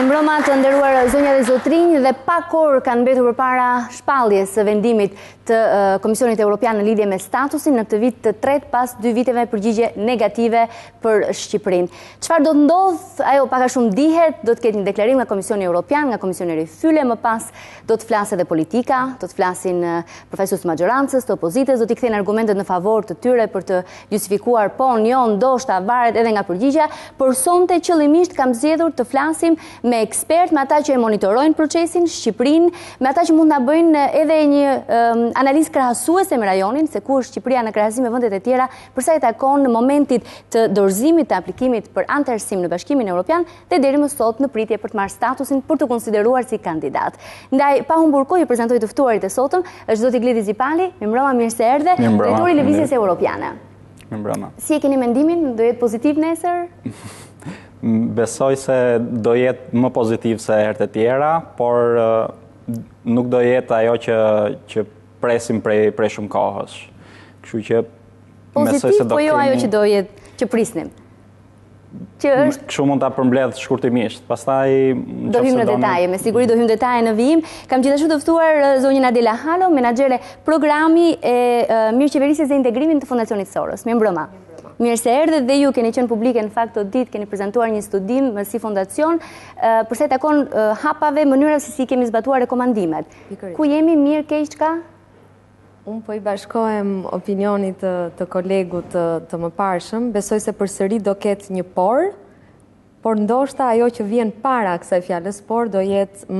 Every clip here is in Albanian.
Mbrëma të nderuar zonja dhe zotrinj, dhe pak orë kanë mbetur përpara shpalljes së vendimit të Komisionit Evropian në lidhje me statusin në këtë vit të tretë pas 2 viteve përgjigje negative për Shqipërinë. Çfarë do të ndodh, ajo pak a shumë dihet, do të ketë një deklarim nga Komisioni Evropian, nga Komisioni Rifyle, më pas do të flasë edhe politika, do të flasin përfaqësues të majorancës, të opozitës, do t'i kthejnë argumentet në favor të tyre për të justifikuar po, jo, ndoshta, varet edhe nga përgjigja, por sonte qëllimisht kam zgjedhur të flasim me ekspert, me ata që e monitorojnë procesin, Shqipërinë, me ata që mund na bëjnë edhe një analizë krahasuese me rajonin, se ku është Shqipëria në krahasim me vendet e tjera, përsa i takon në momentit të dorëzimit të aplikimit për anëtarësim në Bashkimin Evropian dhe deri më sot në pritje për të marrë statusin për të konsideruar si kandidat. Ndaj pa humbur kohë, ju prezantoj të ftuarit e sotëm, është zoti Glidi Xhipali, mirëmbrëma, mirë se erdhe, drejtori i Lëvizjes Europiane. Mirëmbrëma. Si e keni mendimin, do jetë pozitiv nesër? Besoj se do jetë më pozitiv se herët e tjera, por nuk do jetë ajo që presim prej shumë kohës. Kështu që pozitiv, po jo ajo që do jetë, që prisnim. Kështu mund ta përmbledh shkurtimisht. Pastaj do hym në detaje, me siguri do hym detaje në vijim. Kam gjithashtu të ftuar zonjën Adela Halo, menaxhere programi e mirëqeverisjes dhe integrimit të Fondacionit Soros. Mirëmbrëma. Mirë se erdhe dhe ju keni qenë publike në fakt të ditë, keni prezantuar një studim si fondacion, përsa i takon hapave, mënyra se si kemi zbatuar rekomandimet. Ku jemi, mirë, keq ka? Unë po i bashkohem opinionit të kolegut të mëparshëm, besoj se përsëri do ketë një por ndoshta ajo që vjen para kësaj fjalës por do jetë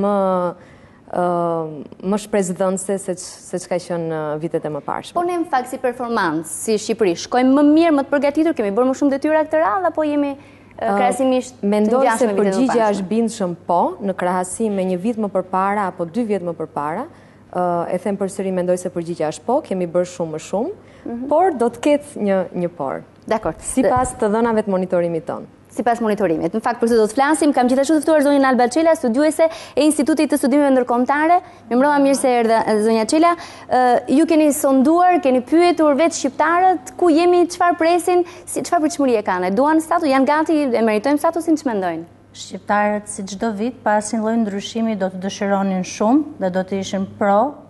më shpresdhënëse se çka qenë vitet e mëparshme. Po ne në fakt si performancë, si Shqipëri, shkojmë më mirë, më të përgatitur, kemi bërë më shumë detyra këtë radhë, apo jemi krahasimisht të mendoj ngjashme se me vitet e përgjigjja mëparshme? është bindshëm po, në krahasim me një vit më përpara apo 2 vjet më përpara. E them përsëri, mendoj se përgjigjja është po, kemi bërë shumë më shumë, por do të ketë një por. Dakor. Sipas të dhënave të monitorimit tonë. Sipas monitorimit. Në fakt për këtë do të flasim, kam gjithashtu të ftuar zonjën Alba Çela, studiuese e Institutit të Studimeve Ndërkombëtare. Mirëmbrëma, mirë se erdhe zonja Çela. Ju keni sonduar, keni pyetur vetë shqiptarët, ku jemi, çfarë presin, çfarë pritshmëri e kanë? Duan status, janë gati, e meritojmë statusin, ç'mendojnë? Shqiptarët, si çdo vit, pas një lloji ndryshimi do të dëshironin shumë dhe do të ishin pro,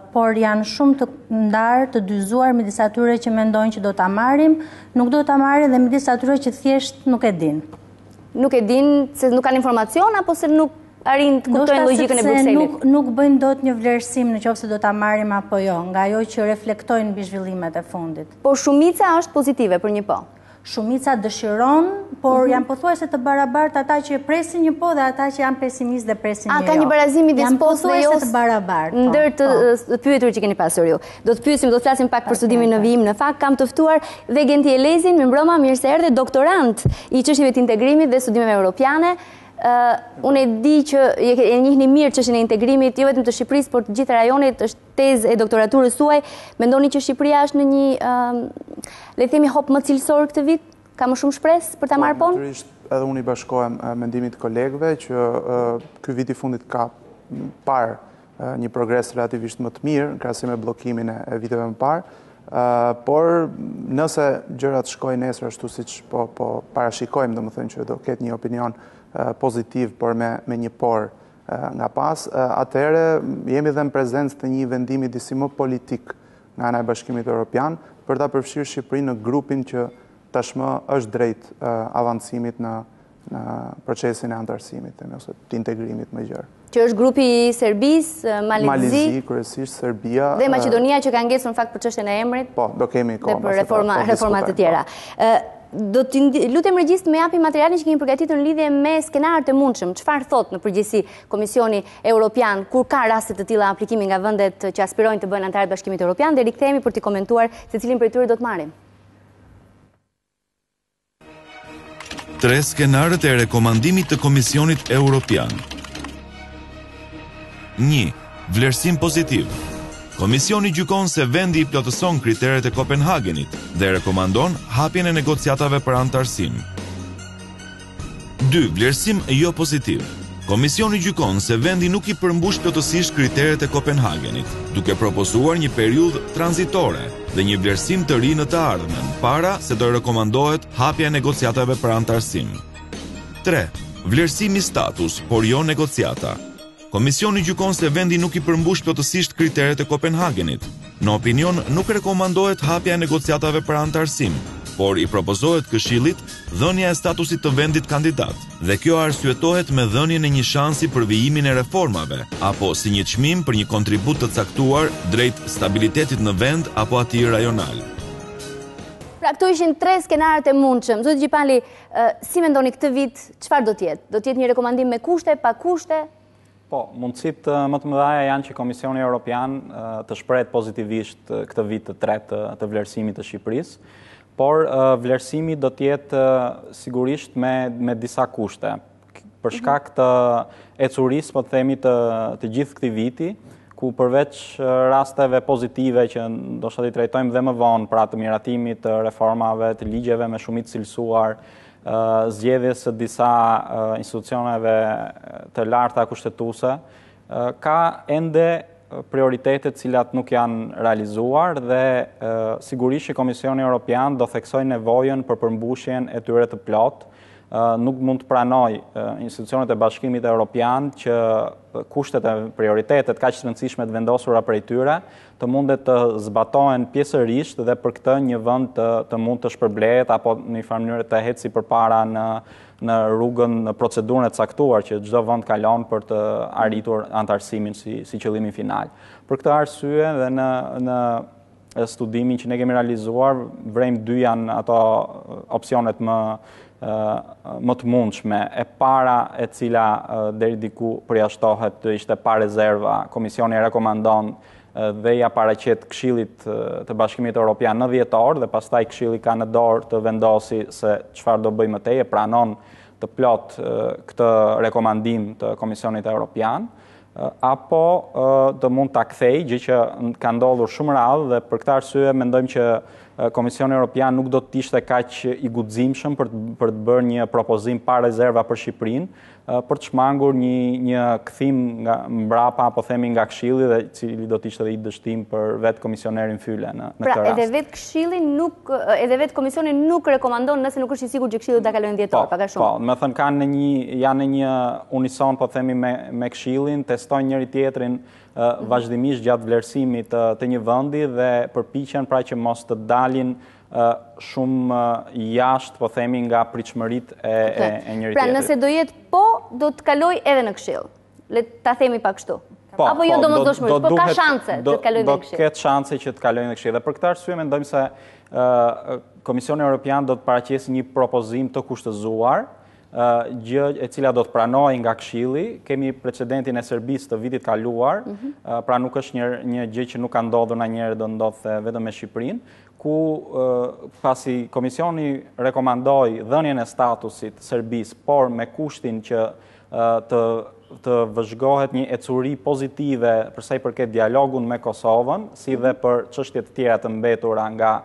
por janë shumë të ndarë, të dyzuar midis atyre që mendojnë që do ta marrim, nuk do ta marrin dhe midis atyre që thjesht nuk e din. Nuk e din se nuk kanë informacion apo se nuk arrin të kuptojnë logjikën e Brukselit? Nuk bëjnë dot një vlerësim në qoftë se do ta marrim apo jo, nga ajo që reflektojnë mbi zhvillimet e fundit. Po shumica është pozitive për një po. Shumica dëshiron, por janë pothuajse të barabartë ata që presin një po dhe ata që janë pesimistë dhe presin një jo. Ka një barazim midis pos dhe jo të barabartë. Ndër të pyetur që keni pasur ju. Do të pyesim, do të flasim pak për studimin në vijim. Në fakt kam të ftuar dhe Genti Elezin, mirëmbrëma, mirë se erdhe, doktorant i çështjeve të integrimit dhe studimeve europiane. Unë e di që e njihni mirë çështjen e integrimit, jo vetëm të Shqipërisë, por të gjithë rajonit, është tezë e doktoraturës suaj. Mendoni që Shqipëria është në një, le të themi, hop më cilësor këtë vit? Ka më shumë shpresë për ta marrë punë? Natyrisht, edhe unë i bashkohem mendimit kolegëve që ky vit i fundit ka parë një progres relativisht më të mirë në krahasim me bllokimin e viteve më parë. Por nëse gjërat shkojnë nesër ashtu siç po parashikojmë, domethënë që do ketë një opinion pozitiv, por me një por nga pas, atëherë jemi dhe në prezencë të një vendimi disi më politik nga ana e Bashkimit Evropian për ta përfshirë Shqipërinë në grupin që tashmë është drejt avancimit në procesin e antarësimit ose të integrimit më gjerë. Që është grupi i Serbisë, Malizi, kryesisht Serbia dhe Maqedonia që ka ngesur në fakt për çështjen e emrit. Po, do kemi kohë. Dhe për reformat të tjera. Do të lutem regjist me japi materialin që kemi përgatitur në lidhje me skenarët e mundshëm. Çfarë thot në përgjithësi Komisioni Evropian kur ka raste të tilla aplikimi nga vendet që aspirojnë të bëjnë antarë të Bashkimit Evropian, dhe rikthehemi për të komentuar se cilin prej tyre do të marrim. 3 skenarët e rekomandimit të Komisionit Evropian. 1. Vlerësim pozitiv. Komisioni gjykon se vendi i plotëson kriteret e Kopenhagenit dhe rekomandon hapjen e negociatave për antarësim. 2. Vlerësim jo pozitiv. Komisioni gjykon se vendi nuk i përmbush plotësisht kriteret e Kopenhagenit, duke propozuar një periudhë tranzitore dhe një vlerësim të ri në të ardhmen, para se do rekomandohet hapja e negociatave për antarësim. 3. Vlerësimi status, por jo negociata. Komisioni gjykon se vendi nuk i përmbush plotësisht kriteret e Kopenhagenit. Në opinion, nuk rekomandohet hapja e negociatave për antarësim, por i propozohet Këshillit dhënia e statusit të vendit kandidat, dhe kjo arsyetohet me dhënien e një shansi për vijimin e reformave, apo si një çmim për një kontribut të caktuar drejt stabilitetit në vend apo atij rajonal. Pra, këto ishin 3 skenarët e mundshëm. Zoti Gjipali, si mendoni këtë vit, çfarë do të jetë? Do të jetë një rekomandim me kushte, pa kushte? Po, mundësitë më të mëdha janë që Komisioni Evropian të shprehet pozitivisht këtë vit të tretë të vlerësimit të Shqipërisë, por vlerësimi do të jetë sigurisht me disa kushte. Për shkak të ecurisë, po të themi të gjithë këtij viti, ku përveç rasteve pozitive që ndoshta i trajtojmë dhe më vonë, pra të miratimit të reformave, të ligjeve me shumicë cilësuar, zgjedhjes së disa institucioneve të larta kushtetuese, ka ende prioritetet cilat nuk janë realizuar dhe sigurisht që Komisioni Evropian do theksoj nevojën për përmbushjen e tyre të plotë. Nuk mund të pranoj institucionet e Bashkimit Evropian që kushtet e prioritetet kaq të rëndësishme të vendosura prej tyre të mundet të zbatohen pjesërisht dhe për këtë një vend të mund të shpërblehet apo në një farë mënyrë të eci përpara në rrugën, në procedurën e caktuar që çdo vend kalon për të arritur antarësimin si qëllimin final. Për këtë arsye dhe në studimin që ne kemi realizuar, vrejmë 2 janë ato opsionet më të mundshme. E para e cila deri diku përjashtohet të ishte pa rezerva, Komisioni rekomandon dhe ja paraqet Këshillit të Bashkimit Evropian në dhjetor dhe pastaj Këshilli ka në dorë të vendosi se çfarë do bëjë më tej, e pranon të plot këtë rekomandim të Komisionit Evropian, apo të mund ta kthej, gjë që ka ndodhur shumë rrallë dhe për këtë arsye mendojmë që Komisioni Evropian nuk do të ishte kaq i guximshëm për të bërë një propozim pa rezerva për Shqipërinë, për të shmangur një kthim nga mbrapa, apo themi nga Këshilli, dhe cili do të ishte dhe i dështim për vetë komisionerin Fyle në këtë rast. Pra, edhe vetë Këshilli nuk, edhe vetë komisioni nuk rekomandon nëse nuk është i sigurt që Këshilli ta kalojë në dhjetor, pak a shumë. Po, më thënë janë në një unison, po themi me Këshillin, testojnë njëri tjetrin vazhdimisht gjatë vlerësimit të një vendi dhe përpiqen pra që mos të dalin shumë jashtë, po themi, nga pritshmëritë e njëri tjetrit. Pra, nëse do jetë po, do të kaloj edhe në Këshill. Le ta themi pak kështu. Apo jo domosdoshmërisht, po ka shanse të kalojë në Këshill. Do ketë shanse që të kalojë në Këshill. Dhe për këtë arsye mendojmë se Komisioni Evropian do të paraqesë një propozim të kushtëzuar, gjë e cila do të pranohej nga Këshilli. Kemi precedentin e Serbisë të vitit kaluar, pra nuk është një gjë që nuk ka ndodhur ndonjëherë, do ndodhte vetëm me Shqipërinë, ku pasi Komisioni rekomandoi dhënien e statusit Serbisë, por me kushtin që të vëzhgohet një ecuri pozitive për sa i përket dialogun me Kosovën, si dhe për çështje të tjera të mbetura nga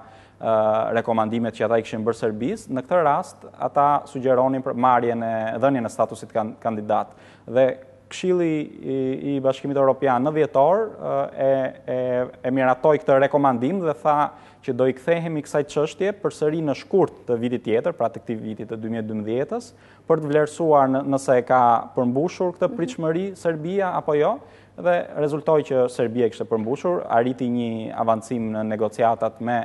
rekomandimet që ata i kishin bërë Serbisë. Në këtë rast, ata sugjeronin për dhënien e statusit kandidat. Dhe Këshilli i Bashkimit Evropian në dhjetor e miratoi këtë rekomandim dhe tha që do i kthehemi kësaj çështje përsëri në shkurt të vitit tjetër, pra të këtij viti të 2012-s, për të vlerësuar nëse e ka përmbushur këtë pritshmëri Serbia apo jo, dhe rezultoi që Serbia kishte përmbushur, arriti një avancim në negociatat me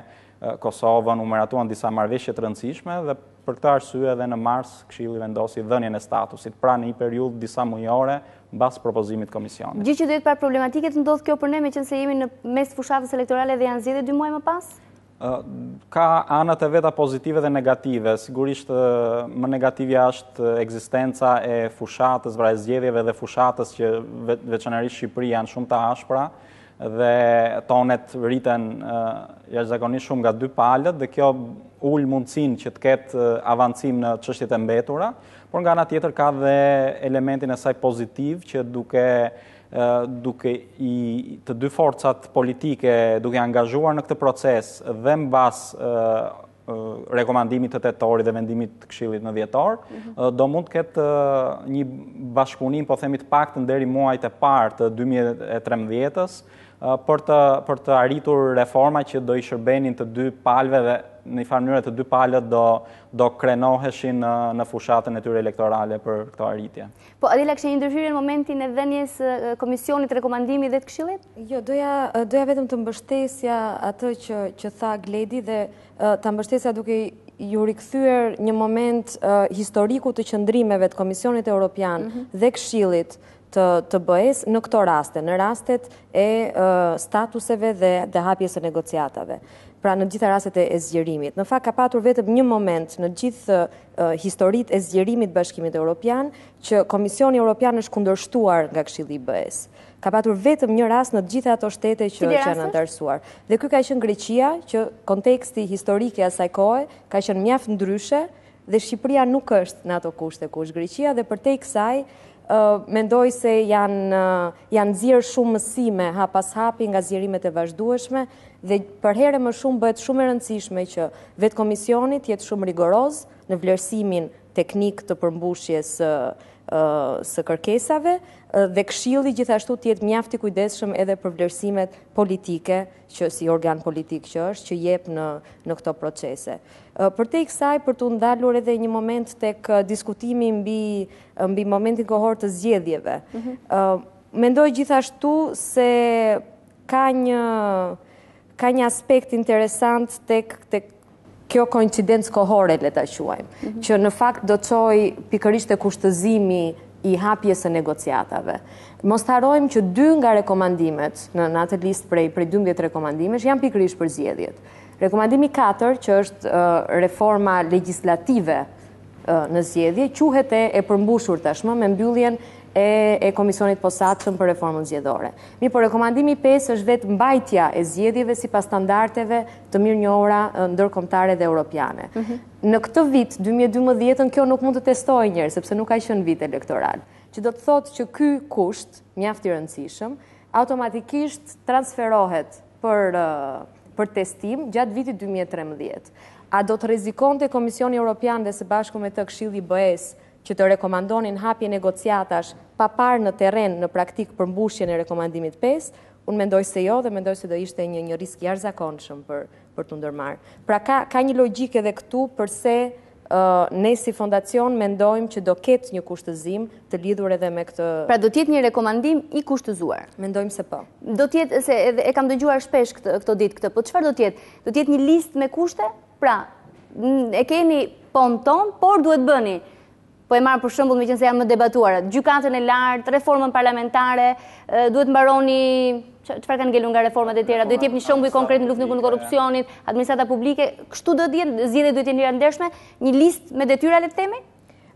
Kosovën, u miratuan disa marrëveshje të rëndësishme dhe për këtë arsye edhe në mars Këshilli vendosi dhënien e statusit, pra në një periudhë disa mujore mbas propozimit komisionit. Gjë që do jetë problematike të ndodh kjo për ne, meqense jemi në mes fushatës elektorale dhe janë zgjedhje 2 muaj më pas? Ka anët e veta pozitive dhe negative. Sigurisht më negativja është ekzistenca e fushatës, pra e zgjedhjeve dhe fushatës që veçanërisht Shqipëri janë shumë të ashpra dhe tonet rriten jashtëzakonisht shumë nga 2 palët dhe kjo ul mundësinë që të ketë avancim në çështjet e mbetura, por nga ana tjetër ka dhe elementin e saj pozitiv që duke duke të dy forcat politike duke angazhuar në këtë proces dhe mbas rekomandimit të tetorit dhe vendimit të Këshillit në dhjetor, do mund të ketë një bashkëpunim, po themi të paktën deri muajt e parë të 2013-s, për të arritur reforma që do i shërbenin të dy palëve dhe në një farë mënyrë të dy palët do krenoheshin në fushatën e tyre elektorale për këto arritje. Po, Adela, kështë një ndërhyrje në momentin e dhënies Komisionit Rekomandimi dhe të Këshillit? Jo, doja vetëm të mbështesja atë që tha Gledi dhe të mbështesja duke ju rikthyer një moment historiku të qëndrimeve të Komisionit Evropian dhe Këshillit të BE-s në këto raste, në rastet e statuseve dhe hapjes e negociatave. Pra në gjitha rastet e zgjerimit. Në fakt ka patur vetëm një moment në gjithë historitë e zgjerimit Bashkimit Evropian që Komisioni Evropian është kundërshtuar nga Këshilli i BE-s. Ka patur vetëm një rast në gjitha ato shtete që janë anëtarësuar. Dhe ky ka qenë Greqia, që konteksti historik i asaj kohe ka qenë mjaft ndryshe dhe Shqipëria nuk është në ato kushte ku është Greqia dhe përtej kësaj mendoj se janë nxjerrë shumë mësime hap pas hapi nga zgjerimet e vazhdueshme dhe për herë më shumë bëhet shumë e rëndësishme që vetë komisioni të jetë shumë rigoroz në vlerësimin teknik të përmbushjes së kërkesave dhe Këshilli gjithashtu të jetë mjaft i kujdesshëm edhe për vlerësimet politike që si organ politik që është që jep në këto procese. Përtej kësaj për të ndalur edhe një moment tek diskutimi mbi momentin kohor të zgjedhjeve. Mendoj gjithashtu se ka një aspekt interesant tek kjo koincidencë kohore, le ta quajmë, që në fakt do të çojë pikërisht te kushtëzimi i hapjes së negociatave. Mos të harrojmë që 2 nga rekomandimet në atë listë prej 12 rekomandimesh janë pikërisht për zgjedhjet. Rekomandimi 4, që është reforma legjislative në zgjedhje, quhet e përmbushur tashmë me mbylljen e Komisionit Posaçëm për reformën zgjedhore. Mirë, por rekomandimi 5 është vetë mbajtja e zgjedhjeve sipas standardeve të mirënjohura ndërkombëtare dhe europiane. Në këtë vit 2012 kjo nuk mund të testohej njerë, sepse nuk ka qenë vit elektoral. Që do të thotë që ky kusht, mjaft i rëndësishëm, automatikisht transferohet për testim gjatë vitit 2013. A do të rrezikonte Komisioni Evropian dhe së bashku me të Këshilli i BE-s që të rekomandonin hapje negociatash pa parë në terren në praktik përmbushjen e rekomandimit 5, unë mendoj se jo dhe mendoj se do ishte një risk jashtëzakonshëm për të ndërmarrë. Pra ka një logjik edhe këtu përse ne si fondacion mendojmë që do ketë një kushtëzim të lidhur edhe me këtë. Pra do të jetë një rekomandim i kushtëzuar. Mendojmë se po. Do të jetë, se e kam dëgjuar shpesh këto ditë këtë, po çfarë do të jetë? Do të jetë një listë me kushte? Pra, e keni ton, por duhet bëni. Po e marë për shembull, meqense janë më debatuara, gjykatën e lartë, reformën parlamentare, duhet mbaroni çfarë kanë ngelur nga reformat e tjera, duhet jep një shembull konkret në luftën kundër korrupsionit, administrata publike, kështu do të jenë, zgjedhjet duhet të jenë ndershme, një listë me detyra le të themi?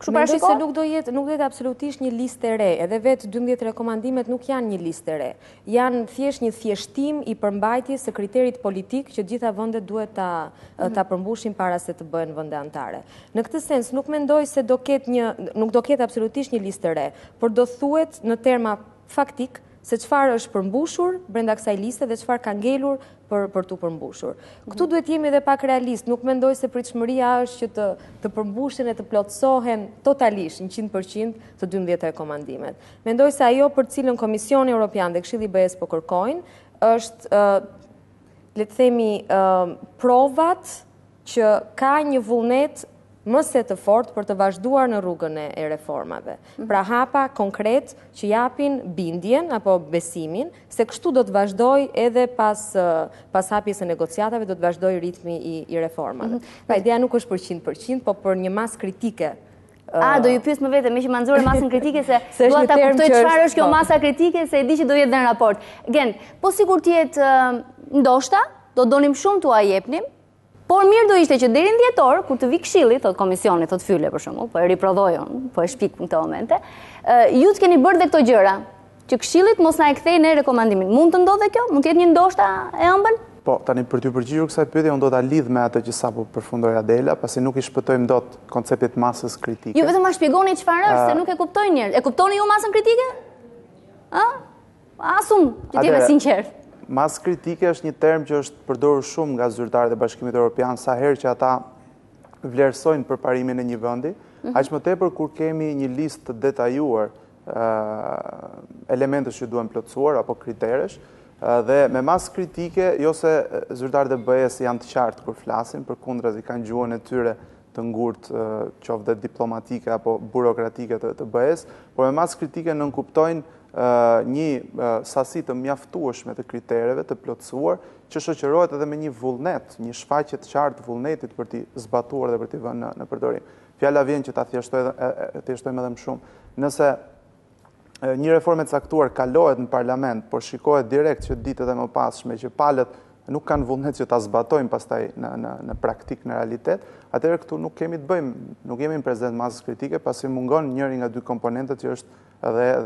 Mendoj se nuk do jetë absolutisht një listë e re, edhe vetë 12 rekomandimet nuk janë një listë e re. Janë thjesht një thjeshtim i përmbajtjes së kriterit politik që gjitha vendet duhet ta përmbushin para se të bëhen vende anëtare. Në këtë sens nuk mendoj se nuk do ketë absolutisht një listë e re, por do thuhet në terma faktik se çfarë është përmbushur brenda kësaj liste dhe çfarë ka ngelur për tu përmbushur. Këtu duhet jemi edhe pak realist, nuk mendoj se pritshmëria është që të përmbushen e të plotësohen totalisht 100% të 12 rekomandimet. Mendoj se ajo për cilën Komisioni Evropian dhe Këshilli i BE-s po kërkojnë është le të themi provat që ka një vullnet më se të fortë për të vazhduar në rrugën e reformave. Pra hapa konkret që japin bindjen apo besimin se kështu do të vazhdoj edhe pas hapjes së negociatave do të vazhdoj ritmi i reformave. Pra ideja nuk është për 100%, po për një masë kritike. Do ju pyes më vete, me që ma nxorë masën kritike se dua ta kuptoj çfarë është kjo masa kritike se e di që do jetë në raport. Gen, po sigur të jetë ndoshta, do donim shumë t'u jepnim. Por mirë do ishte që deri në dhjetor, kur të vi Këshilli, thot komisioni, thot Fyle për shembull, po e riprodhojon, po e shpik në këtë momente, ju të keni bërë dhe këto gjëra, që Këshillit mos na e kthej në rekomandimin. Mund të ndodhe kjo? Mund të jetë një ndoshta e ëmbël? Po, tani për t'ju përgjigjur kësaj pyetje, unë do ta lidh me atë që sapo përfundoi Adela, pasi nuk i shpëtojmë dot konceptit masës kritike. Ju vetëm ma shpjegoni çfarë është, se nuk e kuptoj njerëz. E kuptoni ju masën kritike? Asun, që t'jeme sinqer. Mas kritike është një term që është përdorur shumë nga zyrtarët e Bashkimit Evropian sa herë që ata vlerësojnë përparimin e një vendi, aq më tepër kur kemi një listë të detajuar elementës që duhen plotësuar apo kriteresh, dhe me mas kritike, jo se zyrtarët e BE-s janë të qartë kur flasin, përkundrazi kanë gjuhën e tyre të ngurtë, qoftë dhe diplomatike apo burokratike të BE-s, por me mas kritike nënkuptojnë një sasi të mjaftueshme të kritereve të plotësuar, që shoqërohet edhe me një vullnet, një shfaqje të qartë vullnetit për t'i zbatuar dhe për t'i vënë në përdorim. Fjala vjen që ta thjeshtojmë edhe më shumë. Nëse një reforme të caktuar kalohet në parlament, por shikohet direkt që ditët e mëpasshme që palët nuk kanë vullnet që ta zbatojmë pastaj në praktik, në realitet, atëherë këtu nuk kemi të bëjmë, nuk jemi në prezent masës kritike, pasi mungon njëri nga dy komponentët që është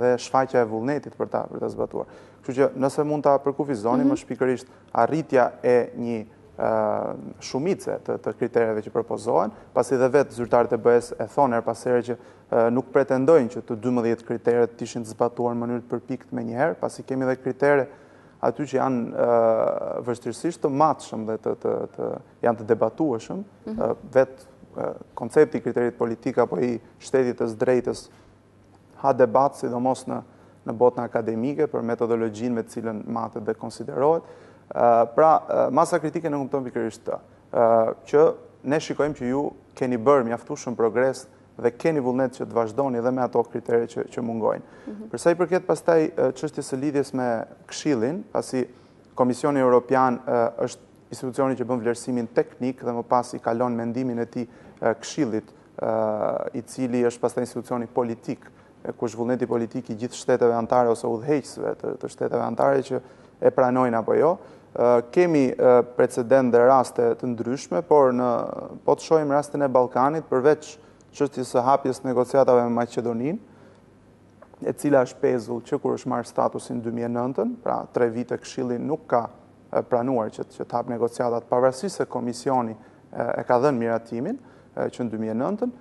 dhe shfaqja e vullnetit për ta zbatuar. Kështu që nëse mund ta përkufizonim, është pikërisht arritja e një shumice të kritereve që propozohen, pasi dhe vetë zyrtarët e BE-s e thonë her pas here që nuk pretendojnë që të 12 kriteret të ishin të zbatuar në mënyrë të përpikt me njëherë, pasi kemi dhe kritere aty që janë vështirësisht të matshëm dhe janë të debatueshëm, vetë koncepti i kriterit politik apo i shtetit të drejtës ha debat, sidomos në botën akademike, për metodologjinë me cilën matet dhe konsiderohet. Pra, masa kritike në kupton pikërisht të, që ne shikojmë që ju keni bërë mjaftueshëm progres dhe keni vullnet që të vazhdoni edhe me ato kritere që mungojnë. Përsa i përket pastaj çështjes së lidhjes me Këshillin, pasi Komisioni Evropian është institucioni që bën vlerësimin teknik dhe më pas i kalon mendimin e tij Këshillit, i cili është pastaj institucioni politik, kush vullneti politik i gjithë shteteve anëtare ose udhëheqësve të shteteve anëtare që e pranojnë apo jo. Kemi precedent dhe raste të ndryshme, por po të shohim rastin e Ballkanit, përveç çështjes së hapjes negociatave me Maqedoninë, e cila është pezull që kur është marrë statusin 2009, pra 3 vite Këshilli nuk ka pranuar që të hap negociatat, pavarësisht se komisioni e ka dhënë miratimin që në 2009,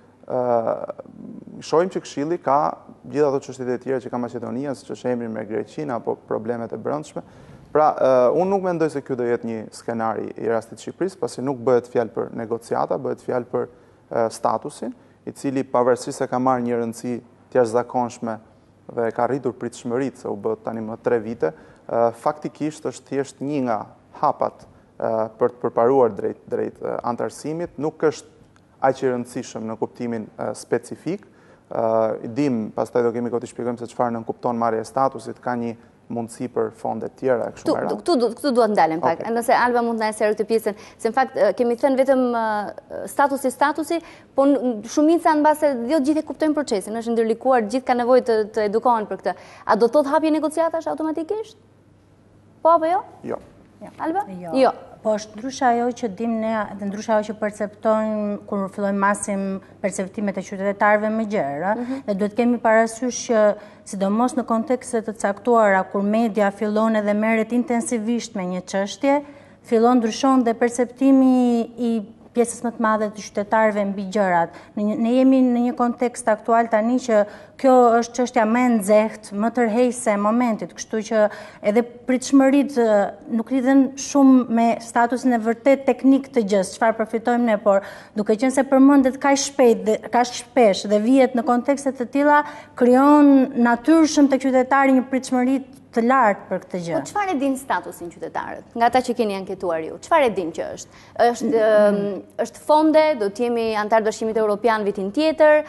shohim që Këshilli ka gjithë ato çështjet e tjera që ka Maqedonia, siç është emri me Greqinë apo problemet e brendshme. Pra, unë nuk mendoj se ky do jetë një skenari i rastit Shqipërisë, pasi nuk bëhet fjalë për negociata, bëhet fjalë për statusin, i cili pavarësisht se ka marrë një rëndësi të jashtëzakonshme dhe ka rritur pritshmëritë se u bë tani më 3 vite, faktikisht është thjesht një nga hapat për të përparuar drejt antarësimit, nuk është aq i rëndësishëm në kuptimin specifik. Dim, pastaj do kemi kohë të shpjegojmë se çfarë nënkupton marrja e statusit, ka një mundësi për fonde tjera. Këtu duhet ndalem pak, nëse Alba mund të na serë këtë pjesën, se në fakt kemi thënë vetëm statusi, po shumica në base jo gjithë e kuptojnë procesin, është ndërlikuar, gjithë ka nevojë të edukohen për këtë. A do të thotë hapje negociatash automatikisht? Po apo jo? Jo. Alba? Jo. Po është ndryshe ajo që dim ne dhe ndryshe ajo që perceptojmë kur fillojmë masim perceptimet e qytetarëve më gjerë, dhe duhet kemi parasysh që sidomos në kontekste të caktuara kur media fillon edhe merret intensivisht me një çështje, fillon ndryshon dhe perceptimi i pjesës më të madhe të qytetarëve mbi gjërat. Ne jemi në një kontekst aktual tani që kjo është çështja më e nxehtë, më tërheqëse e momentit, kështu që edhe pritshmëritë nuk lidhen shumë me statusin e vërtet teknik të gjës, çfarë përfitojmë ne, por duke qenë se përmendet kaq shpejt dhe kaq shpesh dhe vihet në kontekste të tilla, krijon natyrshëm tek qytetari një pritshmëri të lartë për këtë gjë. Po çfarë e din statusin qytetarët? Nga ata që keni anketuar ju, çfarë e din që është? Është fonde, do të jemi antar Bashkimit Evropian vitin tjetër,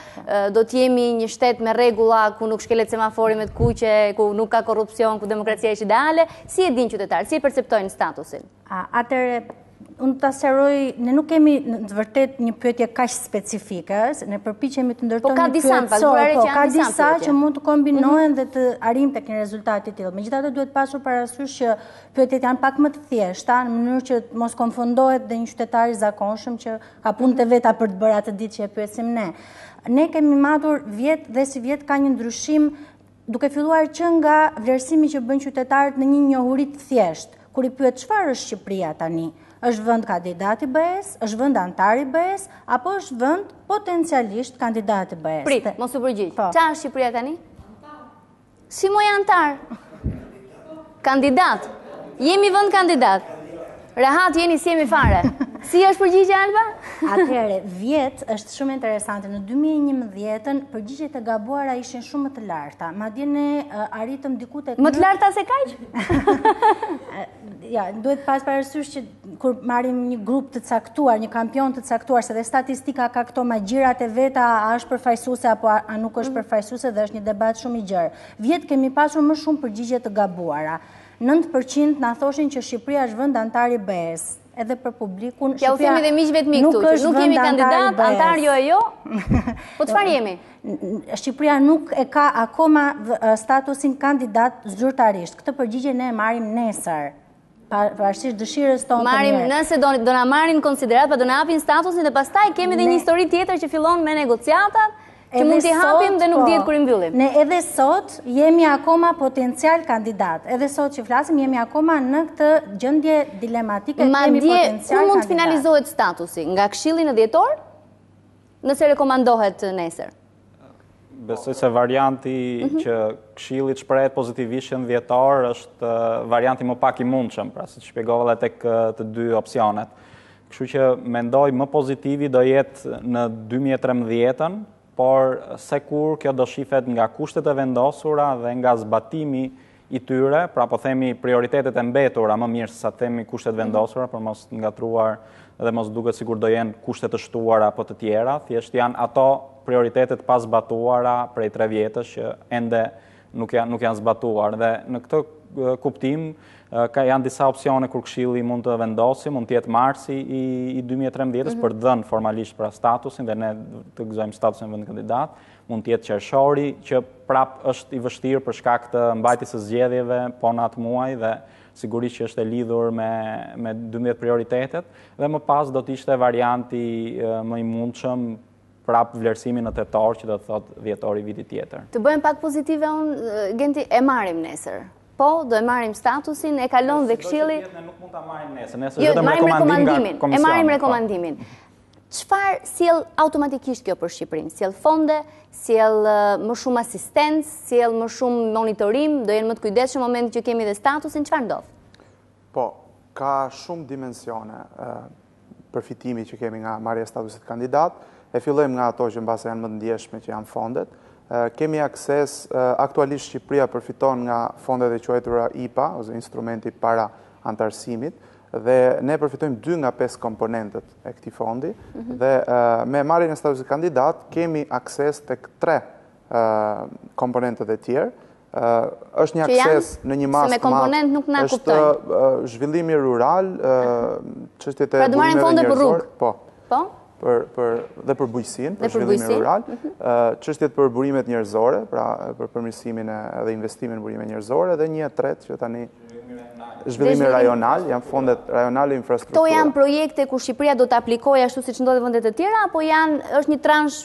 do të jemi një shtet me rregulla ku nuk shkelet semafori me të kuqe, ku nuk ka korrupsion, ku demokracia është ideale. Si e din qytetarët? Si e perceptojnë statusin? Atëre unë të aseroj, ne nuk kemi në të vërtet një pyetje kaq specifike, ne përpiqemi të ndërtojmë një pyetje, ka disa që mund të kombinohen dhe të arrijmë tek një rezultat i tillë. Megjithatë duhet pasur parasysh që pyetjet janë pak më të thjeshta, në mënyrë që mos konfundohet dhe një qytetar i zakonshëm që ka punët e veta për të bërë atë ditë që e pyesim ne. Ne kemi matur vjet dhe si vjet ka një ndryshim duke filluar që nga vlerësimi që bën qytetarët në një njohuri të thjeshtë, kur i pyet çfarë është Shqipëria tani. Është vend kandidat i BE-s, është vend antar i BE-s, apo është vend potencialisht kandidat i BE-s? Prit, mos u përgjigj. Çfarë është Shqipëria tani? Si moj antar? Kandidat. Jemi vend kandidat. Rehat jeni si jemi fare. Si është përgjigje, Alba? Atëherë, 10 është shumë interesante. Në 2011 përgjigjet e gabuara ishin shumë më të larta. Madje ne arritëm diku tek Më të larta se kaq? Ja, duhet pas parasysh që kur marrim një grup të caktuar, një kampion të caktuar, se dhe statistika ka këto magjirat e veta, a është përfaqësuese apo a nuk është përfaqësuese, dhe është një debat shumë i gjerë. 10 kemi pasur më shumë përgjigje të gabuara. 9% na thoshin që Shqipëria është vend antar i BE-s. Edhe për publikun, ja u themi dhe miqve të mi këtu, që nuk jemi kandidat, antar jo e jo. Po çfarë jemi? Shqipëria nuk e ka akoma statusin kandidat zyrtarisht. Këtë përgjigje ne e marrim nesër. Pavarësisht dëshirës tonë të mirë. Nëse do na marrin konsiderat, pa do na japin statusin dhe pastaj kemi edhe një histori tjetër që fillon me negociatat, që mund t'i hapim dhe nuk dihet kur i mbyllim. Ne edhe sot jemi akoma potencial kandidat. Edhe sot që flasim jemi akoma në këtë gjendje dilematike, kemi potencial kandidat. Ku mund të finalizohet statusi? Nga Këshilli në dhjetor? Nëse rekomandohet nesër? Besoj se varianti që Këshilli të shprehet pozitivisht në dhjetor është varianti më pak i mundshëm, pra si shpjegova edhe tek të dy opsionet. Kështu që mendoj më pozitivi do jetë në 2013-ën, por se kur kjo do shifet nga kushtet e vendosura dhe nga zbatimi i tyre, pra po themi prioritetet e mbetura, më mirë se sa themi kushtet vendosura, për mos ngatruar dhe mos duket sikur do jenë kushtet të shtuara apo të tjera, thjesht janë ato prioritetet pa zbatuara prej 3 vjetësh që ende nuk janë zbatuar. Dhe në këtë kuptim janë disa opsione kur Këshilli mund të vendosi, mund të jetë marsi i 2013-s për dhënë formalisht pra statusin dhe ne të gëzojmë statusin vend kandidat, mund të jetë qershori që prap është i vështirë për shkak të mbajtjes së zgjedhjeve po në atë muaj dhe sigurisht që është e lidhur me 12 prioritetet dhe më pas do të ishte varianti më i mundshëm prap vlerësimi në tetor që do të thotë dhjetori vitit tjetër. Të bëjmë pak pozitive Genti, e marrim nesër. Po, do e marrim statusin, e kalon dhe Këshilli. Ne nuk mund ta marrim nesër. Nesër vetëm rekomandimin nga komisioni. E marrim rekomandimin. Çfarë sjell automatikisht kjo për Shqipërinë? Sjell fonde, sjell më shumë asistencë, sjell më shumë monitorim, do jenë më të kujdesshëm në momentin që kemi dhe statusin, çfarë ndodh? Po, ka shumë dimensione përfitimi që kemi nga marrja e statusit kandidat. E fillojmë nga ato që mbase janë më të ndjeshme që janë fondet. Kemi akses, aktualisht Shqipëria përfiton nga fondet e quajtura IPA, ose instrumenti para antarësimit, dhe ne përfitojmë 2 nga 5 komponentët e këtij fondi, dhe me marrjen e statusit kandidat kemi akses tek 3 komponentët e tjerë. Është një akses në një masë të madhe, është zhvillimi rural, çështjet e burimeve njerëzore, po, dhe për bujqësinë, për zhvillimin rural, çështjet për burimet njerëzore, pra për përmirësimin dhe investimin në burime njerëzore, dhe një e tretë që tani zhvillimi rajonal, janë fondet rajonale infrastruktura. Këto janë projekte ku Shqipëria do të aplikojë ashtu siç ndodhet vendet e tjera, apo është një transh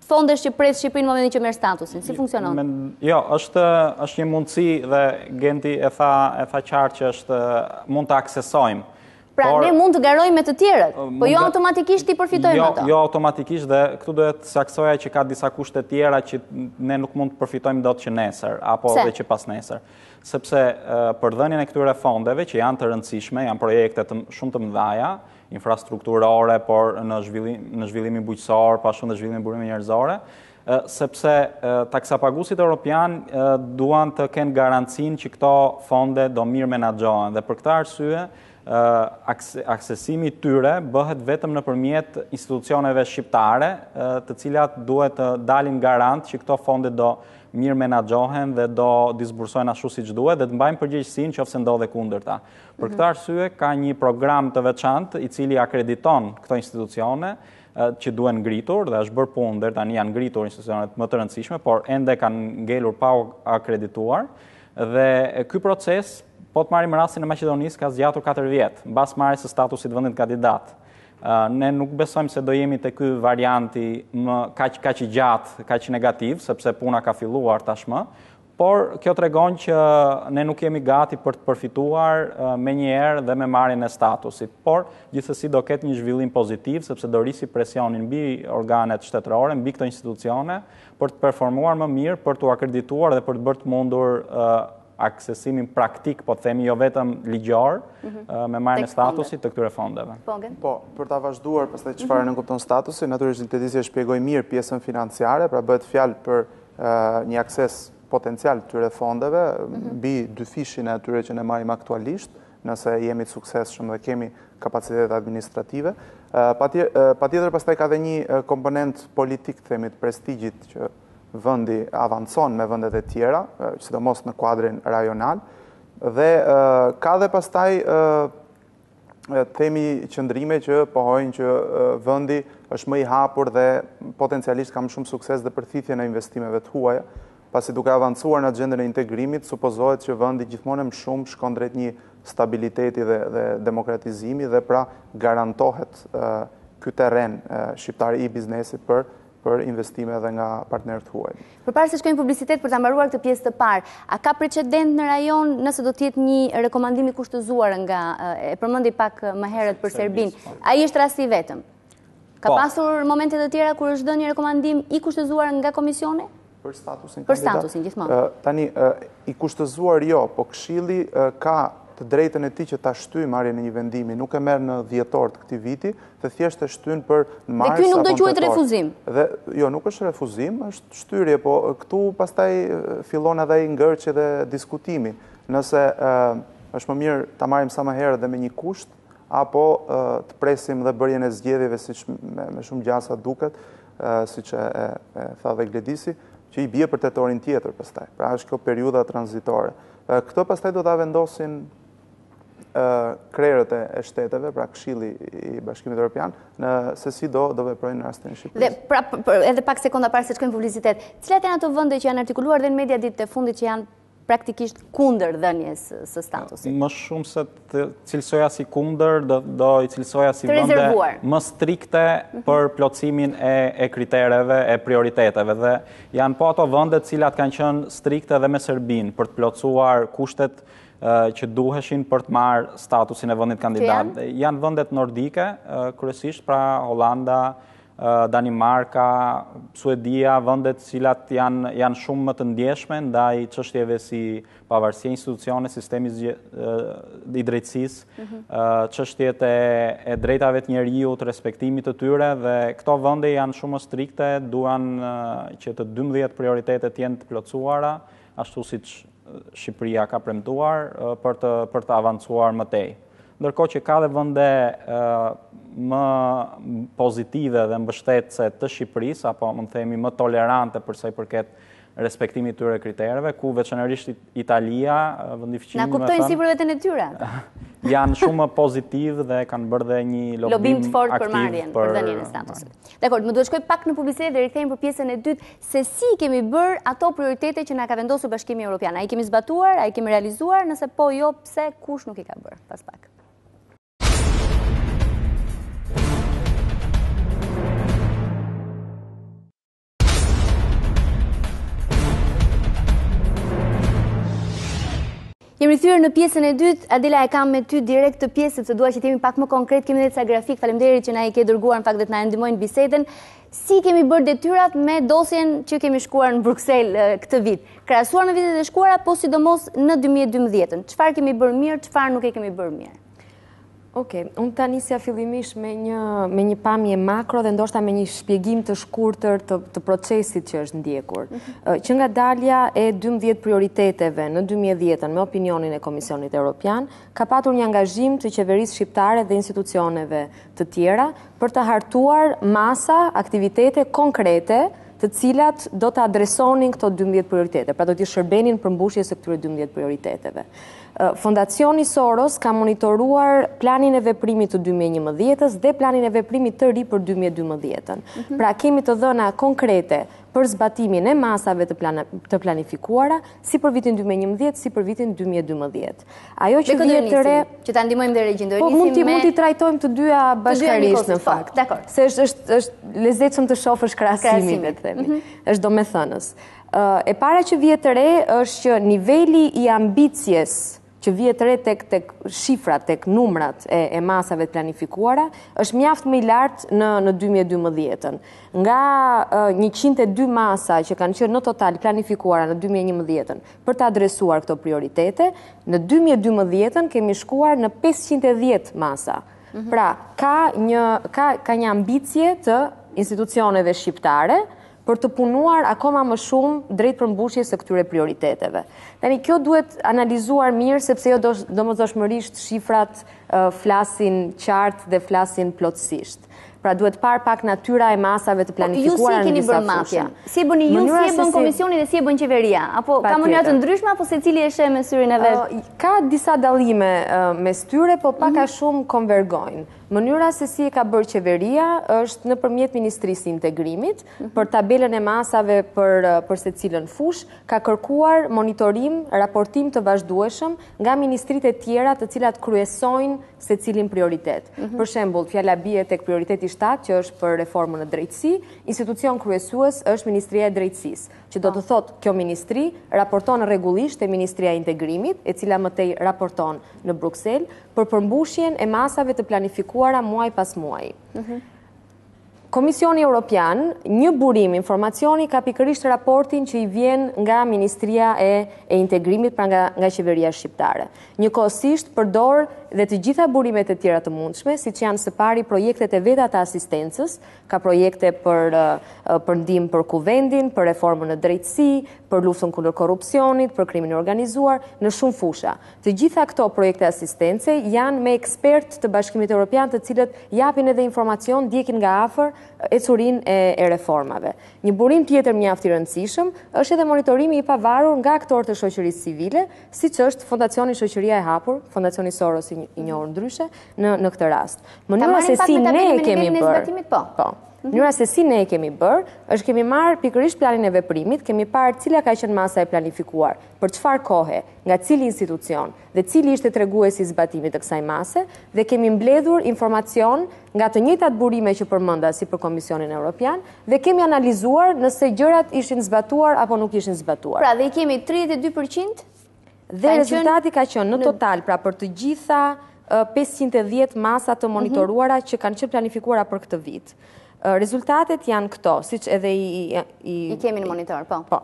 fondesh që pret Shqipërinë në momentin që merr statusin? Si funksionon? Jo, është një mundësi dhe Genti e tha qartë që mund të aksesojmë. Pra ne mund të garojmë me të tjerët, po jo automatikisht i përfitojmë ato. Jo automatikisht dhe këtu duhet saksoja që ka disa kushte tjera që ne nuk mund të përfitojmë dot që nesër, apo dhe që pas nesër. Sepse për dhënien e këtyre fondeve që janë të rëndësishme, janë projekte shumë të mëdha, infrastrukturore, por në zhvillimin bujqësor, po ashtu në zhvillimin e burimeve njerëzore, sepse taksapaguesit europian duan të kenë garancinë që këto fonde do mirë menaxhohen dhe për këtë arsye aksesimi tyre bëhet vetëm nëpërmjet institucioneve shqiptare, të cilat duhet të dalin garant që këto fonde do mirë menaxhohen dhe do disbursojnë ashtu siç duhet dhe të mbajnë përgjegjësinë nëse ndodhe kundërta. Për këtë arsye ka një program të veçantë i cili akrediton këto institucione që duhen ngritur dhe është bërë punë deri tani janë ngritur institucionet më të rëndësishme, por ende kanë ngelur pa akredituar dhe ky proces po të marrim rastin e Maqedonisë ka zgjatur 4 vjet, mbas marrjes së statusit vendit kandidat. Ne nuk besojmë se do jemi te ky varianti kaq i gjatë, kaq negativ, sepse puna ka filluar tashmë, por kjo tregon që ne nuk jemi gati për të përfituar menjëherë dhe me marrjen e statusit. Por gjithsesi do ketë një zhvillim pozitiv sepse do rrisi presionin mbi organet shtetërore, mbi këto institucione për të performuar më mirë, për të akredituar dhe për të bërë të mundur aksesimin praktik, po themi jo vetëm ligjor, me marrjen e statusit të këtyre fondeve. Po, për ta vazhduar pastaj çfarë nënkupton statusi, natyrisht Leticia shpjegoi mirë pjesën financiare, pra bëhet fjalë për një akses potencial të tyre fondeve, mbi 2 fishin e atyre që ne marrim aktualisht, nëse jemi të suksesshëm dhe kemi kapacitet administrative. Patjetër pastaj ka dhe një komponent politik, themi, të prestigjit që vendi avancon me vendet e tjera, sidomos në kuadrin rajonal, dhe ka dhe pastaj themi qëndrime që pohojnë që vendi është më i hapur dhe potencialisht ka më shumë sukses dhe përthithjen e investimeve të huaja, pasi duke avancuar në agendën e integrimit, supozohet që vendi gjithmonë më shumë shkon drejt një stabiliteti dhe demokratizimi dhe pra garantohet ky terren shqiptar i biznesit për investime dhe nga partnerët huaj. Përpara se shkojmë publicitet për ta mbaruar këtë pjesë të parë, a ka precedent në rajon nëse do të jetë një rekomandim i kushtëzuar nga e përmendi pak më herët për Serbinë? Ai është rasti i vetëm. Ka pasur momente të tjera kur është dhënë një rekomandim i kushtëzuar nga komisioni? Për statusin kandidat? Për statusin gjithmonë. Tani i kushtëzuar jo, po Këshilli ka të drejtën e tij që ta shtyjë marrjen e një vendimi, nuk e merr në dhjetor të këtij viti, dhe thjesht e shtyn për në mars. Dhe ky nuk do quhet refuzim. Dhe jo, nuk është refuzim, është shtyrie, po këtu pastaj fillon edhe ai ngërçi dhe diskutimi. Nëse është më mirë ta marrim sa më herët dhe me një kusht, apo të presim dhe bërjen e zgjedhjeve siç me shumë gjasa duket, siç e tha dhe Gledisi, që i bie për tetorin tjetër pastaj. Pra është kjo periudha tranzitore. Këto pastaj do ta vendosin krerët e shteteve, pra Këshilli i Bashkimit Evropian, se si do veprojnë në rastin e Shqipërisë. Dhe pra, edhe pak sekonda parë se shkojmë publicitet, cilat janë ato vende që janë artikuluar dhe në media ditët e fundit që janë praktikisht kundër dhënies së statusit? Më shumë se të cilësoja si kundër, do i cilësoja si vende më strikte për plotësimin e kritereve, e prioriteteve. Dhe janë po ato vende cilat kanë qenë strikte dhe me Serbinë për të plotësuar kushtet që duheshin për të marrë statusin e vendit kandidat. Janë vendet nordike, kryesisht, pra Holanda, Danimarka, Suedia, vendet cilat janë shumë më të ndjeshme ndaj çështjeve si pavarësia e institucioneve, sistemi i drejtësisë, çështjet e drejtave të njerëzit, respektimit të tyre, dhe këto vende janë shumë më strikte, duan që të 12 prioritetet jenë të plotësuara, ashtu siç Shqipëria ka premtuar për të avancuar më tej. Ndërkohë që ka dhe vende më pozitive dhe mbështetëse të Shqipërisë, apo më themi më tolerante për sa i përket respektimit të tyre kritereve, ku veçanërisht Italia, vendi fëmijë, na kuptojnë si për veten e tyre. Janë shumë më pozitiv dhe kanë bërë dhe një lobim të fortë për marrjen, për dhënien e statusit. Dakor, më duhet shkoj pak në publicitet dhe rikthehemi për pjesën e dytë, se si kemi bërë ato prioritete që na ka vendosur Bashkimi Evropian. A i kemi zbatuar, a i kemi realizuar, nëse po jo, pse, kush nuk i ka bërë? Pas pak. Jemi rikthyer në pjesën e dytë. Adela, e kam me ty direkt të pjesën, se dua që t'jemi pak më konkret, kemi dhe ca grafik. Faleminderit që na i ke dërguar, në fakt dhe t'na ndihmojnë bisedën. Si kemi bërë detyrat me dosjen që kemi shkuar në Bruksel këtë vit? Krahasuar me vitet e shkuara, po sidomos në 2012. Çfarë kemi bërë mirë, çfarë nuk e kemi bërë mirë? Okej, unë ta nisja fillimisht me një pamje makro dhe ndoshta me një shpjegim të shkurtër të procesit që është ndjekur. Që nga dalja e 12 prioriteteve në 2010 me opinionin e Komisionit Evropian, ka patur një angazhim të qeverisë shqiptare dhe institucioneve të tjera për të hartuar masa aktivitete konkrete të cilat do të adresonin këto 12 prioritete, pra do t'i shërbenin përmbushjes së këtyre 12 prioriteteve. Fondacioni Soros ka monitoruar planin e veprimit të 2011-ës dhe planin e veprimit të ri për 2012-ën. Pra kemi të dhëna konkrete për zbatimin e masave të planifikuara, si për vitin 2011, si për vitin 2012. Ajo që vjen të re, që ta ndihmojmë dhe regjin, do po mund t'i trajtojmë të dyja bashkërisht në fakt. Se është lezetshëm të shohësh krahasimin, le të themi. Është domethënës. E para që vjen të re është që niveli i ambicjes që vihet re tek shifrat, tek numrat e masave të planifikuara, është mjaft më i lartë në 2012-ën. Nga 102 masa që kanë qenë në total planifikuara në 2011-ën për të adresuar këto prioritete, në 2012-ën kemi shkuar në 510 masa. Pra, ka një ambicje të institucioneve shqiptare për të punuar akoma më shumë drejt përmbushjes së këtyre prioriteteve. Tani, kjo duhet analizuar mirë, sepse jo domosdoshmërisht shifrat flasin qartë dhe flasin plotësisht. Pra duhet parë pak natyra e masave të planifikuara në disa fushë. Si e bëni ju, si e bën komisioni dhe si e bën qeveria? Apo ka mënyra të ndryshme, apo secili e sheh me syrin e vet? Ka disa dallime mes tyre, po pak a shumë konvergojnë. Mënyra se si e ka bërë qeveria është nëpërmjet Ministrisë së Integrimit, për tabelën e masave për secilën fushë, ka kërkuar monitorim, raportim të vazhdueshëm nga ministritë e tjera të cilat kryesojnë secilin prioritet. Për shembull, fjala bie tek prioriteti 7, që është për reformën në drejtësi, institucion kryesues është Ministria e Drejtësisë, që do të thotë kjo ministri raporton rregullisht te Ministria e Integrimit, e cila më tej raporton në Bruksel, për përmbushjen e masave të planifikuara muaj pas muaji. Komisioni Europian, një burim informacioni ka pikërisht raportin që i vjen nga Ministria e Integrimit, pra nga qeveria shqiptare. Njëkohësisht përdor dhe të gjitha burimet e tjera të mundshme, siç janë së pari projektet e veta të asistencës, ka projekte për ndihmë për kuvendin, për reformën në drejtësi, për luftën kundër korrupsionit, për krimin e organizuar, në shumë fusha. Të gjitha këto projekte asistence janë me ekspert të Bashkimit Evropian, të cilët japin edhe informacion, ndjekin nga afër ecurinë e reformave. Një burim tjetër mjaft i rëndësishëm është edhe monitorimi i pavarur nga aktorët e shoqërisë civile, siç është Fondacioni Shoqëria e Hapur, Fondacioni Soros i njohur ndryshe në këtë rast. Mënyra se si ne kemi bërë. Po. Mënyra se si ne kemi bërë, është kemi marrë pikërisht planin e veprimit, kemi parë cila ka qenë masa e planifikuar, për çfarë kohe, nga cili institucion dhe cili ishte treguesi i zbatimit të kësaj mase, dhe kemi mbledhur informacion nga të njëjtat burime që përmenda si për Komisionin Evropian, dhe kemi analizuar nëse gjërat ishin zbatuar apo nuk ishin zbatuar. Pra, dhe i kemi 32%? Dhe rezultati ka qenë në total, pra për të gjitha 510 masa të monitoruara që kanë qenë planifikuara për këtë vit. Rezultatet janë këto, siç edhe i kemi në monitor, po. Po.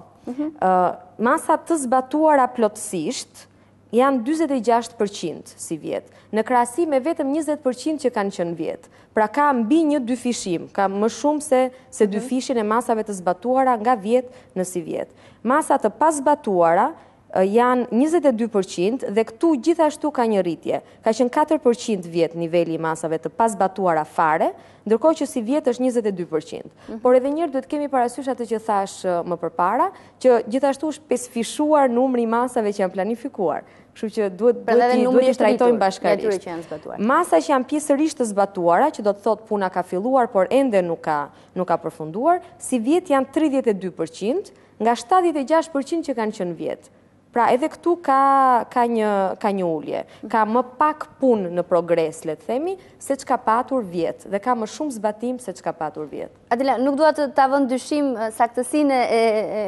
Masat të zbatuara plotësisht janë 46% si vjet, në krahasim me vetëm 20% që kanë qenë vjet. Pra ka mbi një dyfishim, ka më shumë se dyfishin e masave të zbatuara nga vjet në si vjet. Masat të pazbatuara janë 22% dhe këtu gjithashtu ka një rritje. Ka qenë 4% vjet niveli i masave të pazbatuara fare, ndërkohë që si vjet është 22%. Por edhe njërë duhet kemi parasysh atë që thash më përpara, që gjithashtu është pesfishuar numri i masave që janë planifikuar. Kështu që duhet i trajtojmë bashkarisht. Masa që janë pjesërisht të zbatuara, që do të thotë puna ka filluar, por ende nuk ka përfunduar, si vjet janë 32%, nga 76% që kanë qenë vjet. Pra edhe këtu ka një ulje, ka më pak punë në progres, le të themi, se që ka patur vjet, dhe ka më shumë zbatim se që ka patur vjet. Adela, nuk duha të vënd dyshim saktësinë e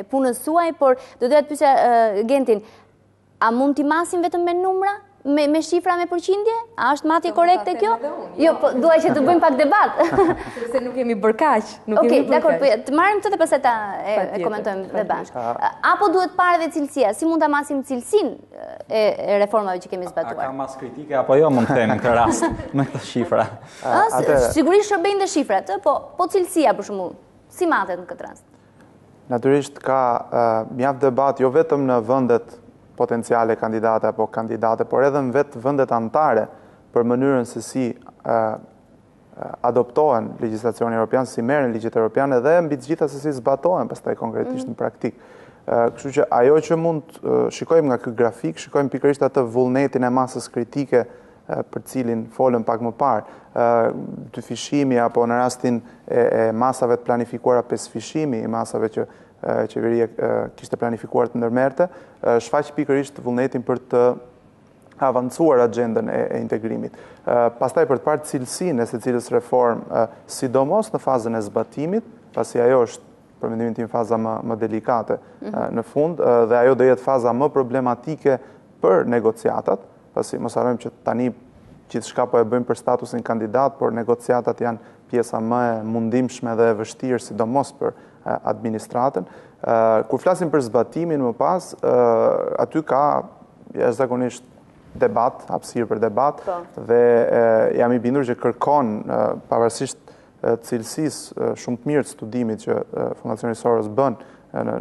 punës suaj, por do doja të pyesja Gentin, a mund t'i masim vetëm me numra? Me shifra, me përqindje? A është matje korekte kjo? Jo, po duaj që të bëjmë pak debat. Sepse nuk kemi bërë kaq. Okej, dakor, të marrim këtë dhe pastaj ta komentojmë dhe bashkë. Apo duhet parë dhe cilësia? Si mund ta masim cilësinë e reformave që kemi zbatuar? A ka mas kritike apo jo, mund të them në këtë rast me këtë shifra? Sigurisht shërbejnë dhe shifrat, po cilësia për shembull, si matet në këtë rast? Natyrisht ka mjaft debat jo vetëm në vendet potenciale kandidate apo kandidate, por edhe në vetë vendet antare për mënyrën se si adoptohen legjislacioni evropian, si merren ligjet europiane dhe mbi të gjitha se si zbatohen pastaj konkretisht në praktik. Kështu që ajo që mund shikojmë nga ky grafik, shikojmë pikërisht atë vullnetin e masës kritike për cilin folëm pak më parë, dyfishimi apo në rastin e masave të planifikuara pesfishimi, i masave që qeveria kishte planifikuar të ndërmerte, shfaq pikërisht vullnetin për të avancuar agendën e integrimit. Pastaj për të parë cilësinë e secilës reformë, sidomos në fazën e zbatimit, pasi ajo është për mendimin tim faza më delikate në fund, dhe ajo do jetë faza më problematike për negociatat, pasi mos harrojmë që tani gjithçka po e bëjmë për statusin kandidat, por negociatat janë pjesa më e mundimshme dhe e vështirë, sidomos për administratën. Kur flasim për zbatimin më pas, aty ka jashtëzakonisht debat, hapësirë për debat, dhe jam i bindur që kërkon, pavarësisht cilësisë shumë të mirë të studimit që Fondacioni Soros bën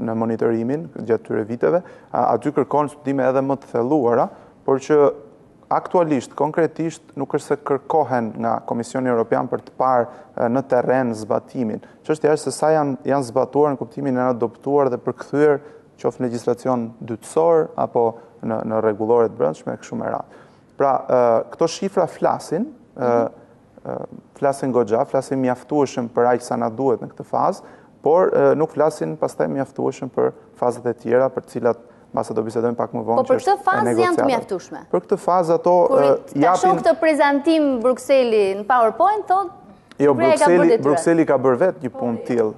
në monitorimin gjatë tyre viteve, aty kërkon studime edhe më të thelluara, por që aktualisht, konkretisht, nuk është se kërkohen nga Komisioni Europian për të parë në terren zbatimin. Çështja është se sa janë zbatuar në kuptimin e adoptuar dhe përkthyer qoftë në legjislacion dytësor apo në rregullore të brendshme kështu me radhë. Pra, këto shifra flasin goxha, flasin mjaftueshëm për aq sa na duhet në këtë fazë, por nuk flasin pastaj mjaftueshëm për fazat e tjera për të cilat mbase do bisedojmë pak më vonë. Po për këtë fazë janë të mjaftueshme. Për këtë fazë ato japin. Ta shoh këtë prezantim Brukseli në PowerPoint, thotë. Jo, Brukseli ka bërë vetë një punë tillë.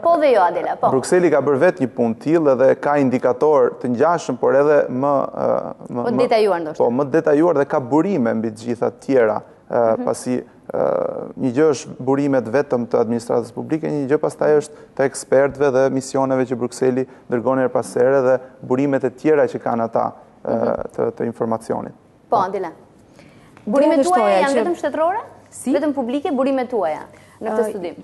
Po dhe jo, Adela, po. Brukseli ka bërë vetë një punë tillë dhe ka indikator të ngjashëm, por edhe më detajuar ndoshta. Po, më detajuar dhe ka burime mbi të gjitha të tjera, pasi një gjë është burimet vetëm të administratës publike, një gjë pastaj është të ekspertëve dhe misioneve që Brukseli dërgon her pas here dhe burimet e tjera që kanë ata të informacionit. Po, Adela. Burimet tuaja janë vetëm shtetërore? Vetëm publike, burimet tuaja në këtë studim?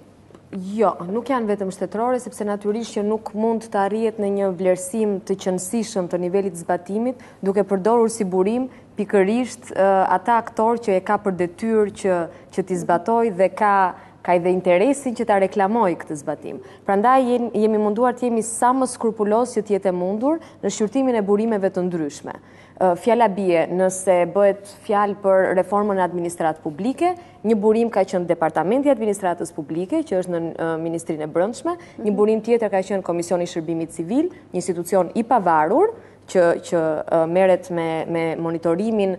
Jo, nuk janë vetëm shtetërore, sepse natyrisht që nuk mund të arrihet në një vlerësim të qëndësishëm të nivelit zbatimit, duke përdorur si burim pikërisht ata aktor që e ka për detyrë që t'i zbatoj dhe ka edhe interesin që ta reklamoj këtë zbatim. Prandaj jemi munduar të jemi sa më skrupulos që t'jetë mundur në shqyrtimin e burimeve të ndryshme. Fjala bie, nëse bëhet fjalë për reformën e administratë publike, një burim ka qenë Departamenti i Administratës Publike, që është në Ministrinë e Brendshme, një burim tjetër ka qenë Komisioni i Shërbimit Civil, një institucion i pavarur, që merret me monitorimin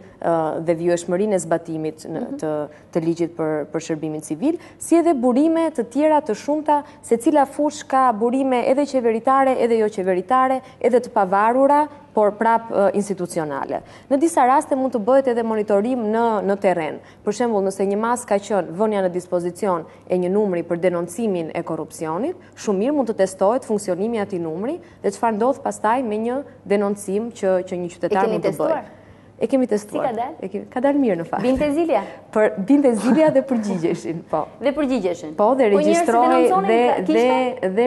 dhe vjueshmërinë e zbatimit të ligjit për shërbimin civil, si edhe burime të tjera të shumta, secila fush ka burime edhe qeveritare, edhe jo qeveritare, edhe të pavarura, por prap institucionale. Në disa raste mund të bëhet edhe monitorim në terren. Për shembull, nëse një mas ka qenë vënia në dispozicion e një numri për denoncimin e korrupsionit, shumë mirë mund të testohet funksionimi i atij numri dhe çfarë ndodh pastaj me një denoncim që një qytetar mund të bëjë. E kemi testuar. Si ka dalë? Ka dalë mirë në fakt. Binte zilja? Binte zilja dhe përgjigjeshin, po. Dhe përgjigjeshin? Po, dhe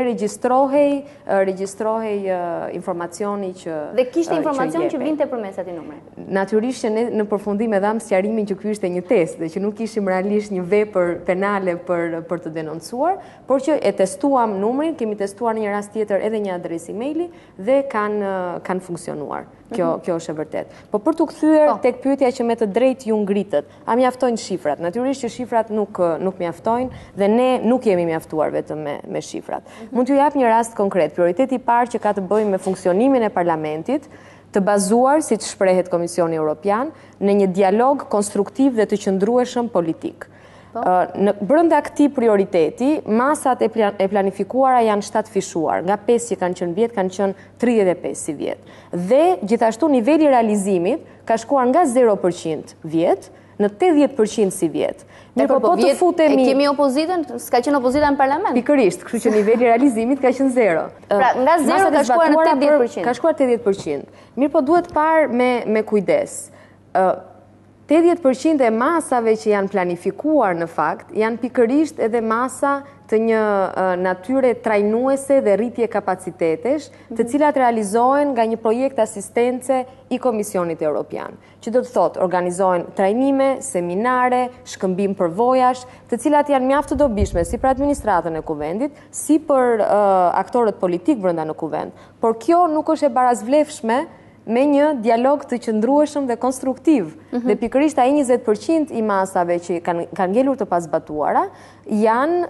regjistrohej informacioni që Dhe kishte informacion që vinte përmes atij numri? Natyrisht që ne në përfundim e dham sqarimin që ky ishte një test dhe që nuk kishim realisht një vepër penale për të denoncuar, por që e testuam numrin, kemi testuar në një rast tjetër edhe një adresë emaili dhe kanë funksionuar. Kjo është e vërtet. Po për të kthyer tek pyetja që me të drejtë ju ngritët, a mjaftojnë shifrat? Natyrisht që shifrat nuk mjaftojnë dhe ne nuk jemi mjaftuar vetëm me shifrat. Mund t'ju jap një rast konkret. Prioriteti i parë që ka të bëjë me funksionimin e parlamentit, të bazuar, siç shprehet Komisioni Evropian, në një dialog konstruktiv dhe të qëndrueshëm politik. Brenda këtij prioriteti, masat e planifikuara janë 7 fishuar, nga 5 që kanë qenë vjet, kanë qenë 35 si vjet. Dhe gjithashtu niveli i realizimit ka shkuar nga 0% vjet në 80% si vjet. Po të futemi... E kemi opozitën, s'ka qenë opozita në parlament? Pikërisht, kështu që niveli i realizimit ka qenë 0. Pra, nga 0 ka shkuar në 80%. Ka shkuar 80%. Mirë, po duhet parë me kujdes. 80% e masave që janë planifikuar në fakt, janë pikërisht edhe masa të një natyre trajnuese dhe rritje kapacitetesh, të cilat realizohen nga një projekt asistence i Komisionit Evropian, që do të thotë organizohen trajnime, seminare, shkëmbim përvojash, të cilat janë mjaft të dobishme si për administratën e kuvendit, si për aktorët politik brenda në kuvend. Por kjo nuk është e barazvlefshme me një dialog të qëndrueshëm dhe konstruktiv. Dhe pikërisht ai 20% i masave që kanë ngelur të pazbatuara janë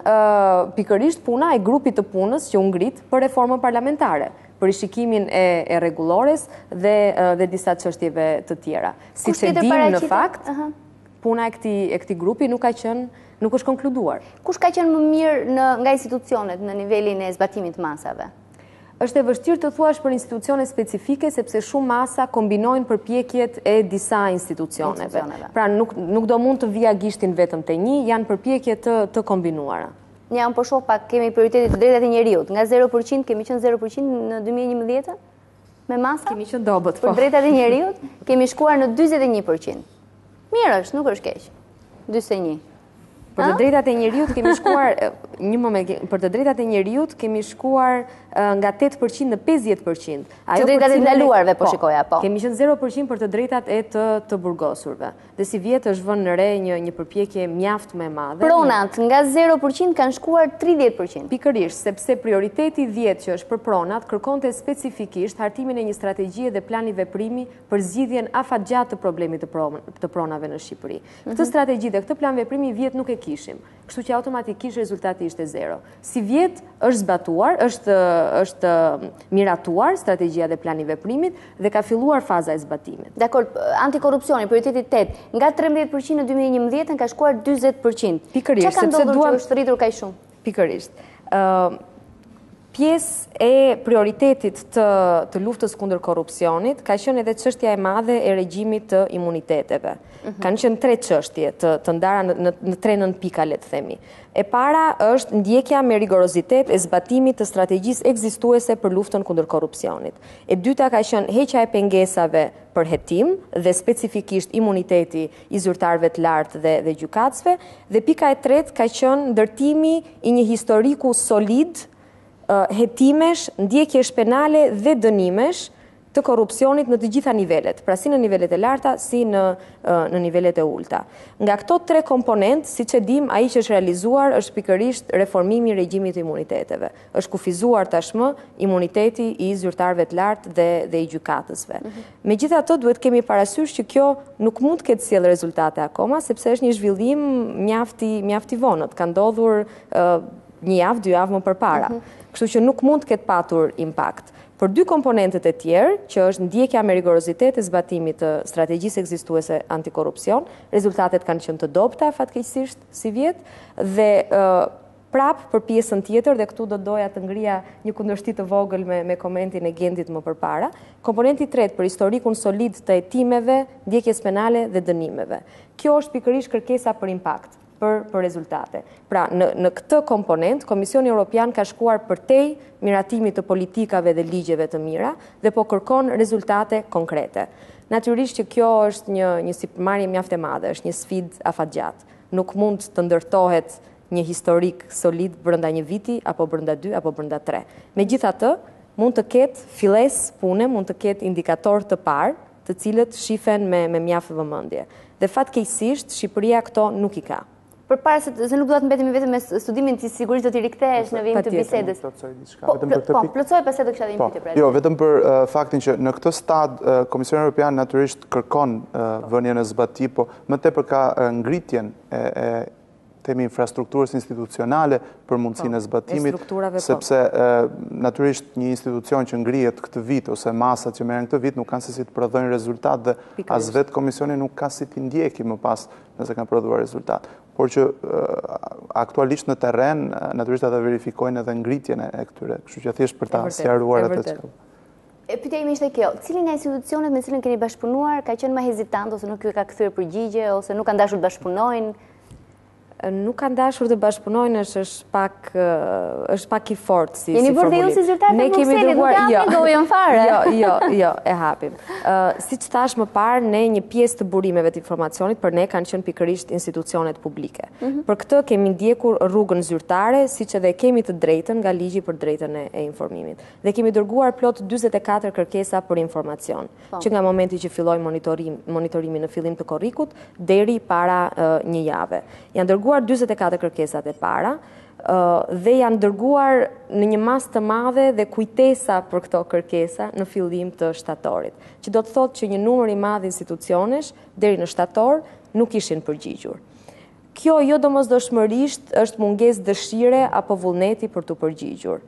pikërisht puna e grupit të punës që u ngrit për reformën parlamentare, për rishikimin e rregullores dhe disa çështjeve të tjera. Siç e dim në fakt, puna e këtij grupi nuk është konkluduar. Kush ka qenë më mirë nga institucionet në nivelin e zbatimit të masave? Është e vështirë të thuash për institucione specifike, sepse shumë masa kombinojnë përpjekjet e disa institucioneve. Pra nuk do mund të vija-gishtin vetëm te një, janë përpjekje të kombinuara. Një po shoh pak, kemi prioritetit të drejtat e njeriut. Nga 0% kemi qenë 0% në 2011 me masa? Kemi qenë dobët, po. Për drejtat e njeriut, kemi shkuar në 41%. Mirë është, nuk është keq. 41%. Për të drejtat e njeriut kemi shkuar, për të drejtat e njeriut kemi shkuar nga 8% në 50%. Të drejtat e ndaluarve po shikoja, po. Kemi qenë 0% për të drejtat e të burgosurve. Dhe si vjetë është vënë në re një përpjekje mjaft me madhe. Pronat nga 0% kanë shkuar 30%. Pikërisht, sepse prioriteti 10 që është për pronat kërkonte specifikisht hartimin e një strategjie dhe plani veprimi për zgjidhjen afatgjatë të problemit të pronave në Shqipëri. Këtë strategji dhe këtë plan veprimi vjetë nuk e kishim, kështu që automatikisht rezultati ishte 0. Si vjet është zbatuar, është miratuar strategjia dhe plani veprimit dhe ka filluar faza e zbatimit. Dakor, antikorrupsioni, prioriteti 8, nga 13% në 2011 ka shkuar 40%. Pikërisht, çka ka ndodhur që është rritur kaq shumë? Pikërisht. Pjesë e prioritetit të luftës kundër korrupsionit ka qenë edhe çështja e madhe e regjimit të imuniteteve. Kanë qenë 3 çështje të ndara në 3 nën pika, le të themi. E para është ndjekja me rigorozitet e zbatimit të strategjisë ekzistuese për luftën kundër korrupsionit. E dyta ka qenë heqja e pengesave për hetim dhe specifikisht imuniteti i zyrtarëve të lartë dhe gjykatësve, dhe pika e tretë ka qenë ndërtimi i një historiku solid hetimesh, ndjekjesh penale dhe dënimesh të korrupsionit në të gjitha nivelet, pra si në nivelet e larta, si në nivelet e ulta. Nga këto 3 komponent, siç e dim, ai që është realizuar është pikërisht reformimi i regjimit të imuniteteve. Është kufizuar tashmë imuniteti i zyrtarëve të lartë dhe i gjykatësve. Megjithatë, duhet kemi parasysh që kjo nuk mund të ketë sjellë rezultate akoma, sepse është një zhvillim mjaft i vonët. Ka ndodhur 1 javë, 2 javë më përpara. Kështu që nuk mund të ketë patur impakt. Për 2 komponentet e tjerë, që është ndjekja me rigorozitet e zbatimit të strategjisë ekzistuese antikorrupsion, rezultatet kanë qenë të dobta fatkeqësisht si vjet, dhe prap për pjesën tjetër, dhe këtu do doja të ngrija një kundërshtim të vogël me komentin e Gendit më përpara, komponenti i tretë për historikun solid të hetimeve, ndjekjes penale dhe dënimeve. Kjo është pikërisht kërkesa për impakt, për rezultate. Pra, në këtë komponent, Komisioni Europian ka shkuar përtej miratimit të politikave dhe ligjeve të mira dhe po kërkon rezultate konkrete. Natyrisht që kjo është një sipërmarrje mjaft e madhe, është një sfidë afatgjatë. Nuk mund të ndërtohet një historik solid brenda një viti, apo brenda 2, apo brenda 3. Megjithatë, mund të ketë filles pune, mund të ketë indikator të parë, të cilët shifen me mjaft vëmendje. Dhe fatkeqësisht, Shqipëria këto nuk i ka. Përpara se nuk do të mbetemi vetëm me studimin ti sigurisht do t'i rikthehesh në vim të bisedës. Plotësoj pastaj do kisha edhe një pyetje për. Jo, vetëm për faktin që në këtë stad Komisioni Evropian natyrisht kërkon vënien e zbatimit, po më tepër ka ngritjen e temi infrastrukturës institucionale për mundësinë e zbatimit, sepse natyrisht një institucion që ngrihet këtë vit ose masat që merren këtë vit nuk kanë se si të prodhojnë rezultat dhe as vetë komisioni nuk ka si t'i ndjeki më pas nëse kanë prodhuar rezultat. Por që aktualisht në terren natyrisht ata verifikojnë edhe ngritjen e këtyre, kështu që thjesht për ta sqaruar atë çka. Pyetja ime ishte kjo, cili nga institucionet me cilën keni bashkëpunuar ka qenë më hezitant ose nuk ju ka kthyer përgjigje ose nuk kanë dashur të bashkëpunojnë? Nuk kanë dashur të bashkëpunojnë, është pak i fortë si formulim. Jeni bërë dhe ju si zyrtar të Brukselit, nuk hapni gojën fare. Jo, e hapim. Siç thash më parë, ne një pjesë të burimeve të informacionit për ne kanë qenë pikërisht institucionet publike. Për këtë kemi ndjekur rrugën zyrtare, siç edhe kemi të drejtën nga ligji për drejtën e informimit. Dhe kemi dërguar plot 44 kërkesa për informacion, që nga momenti që filloi monitorimi në fillim të korrikut deri para një jave. Janë dërguar 44 kërkesat e para dhe janë dërguar në një masë të madhe dhe kujtesa për këto kërkesa në fillim të shtatorit, që do të thotë që një numër i madh institucionesh deri në shtator nuk ishin përgjigjur. Kjo jo domosdoshmërisht është mungesë dëshire apo vullneti për të përgjigjur.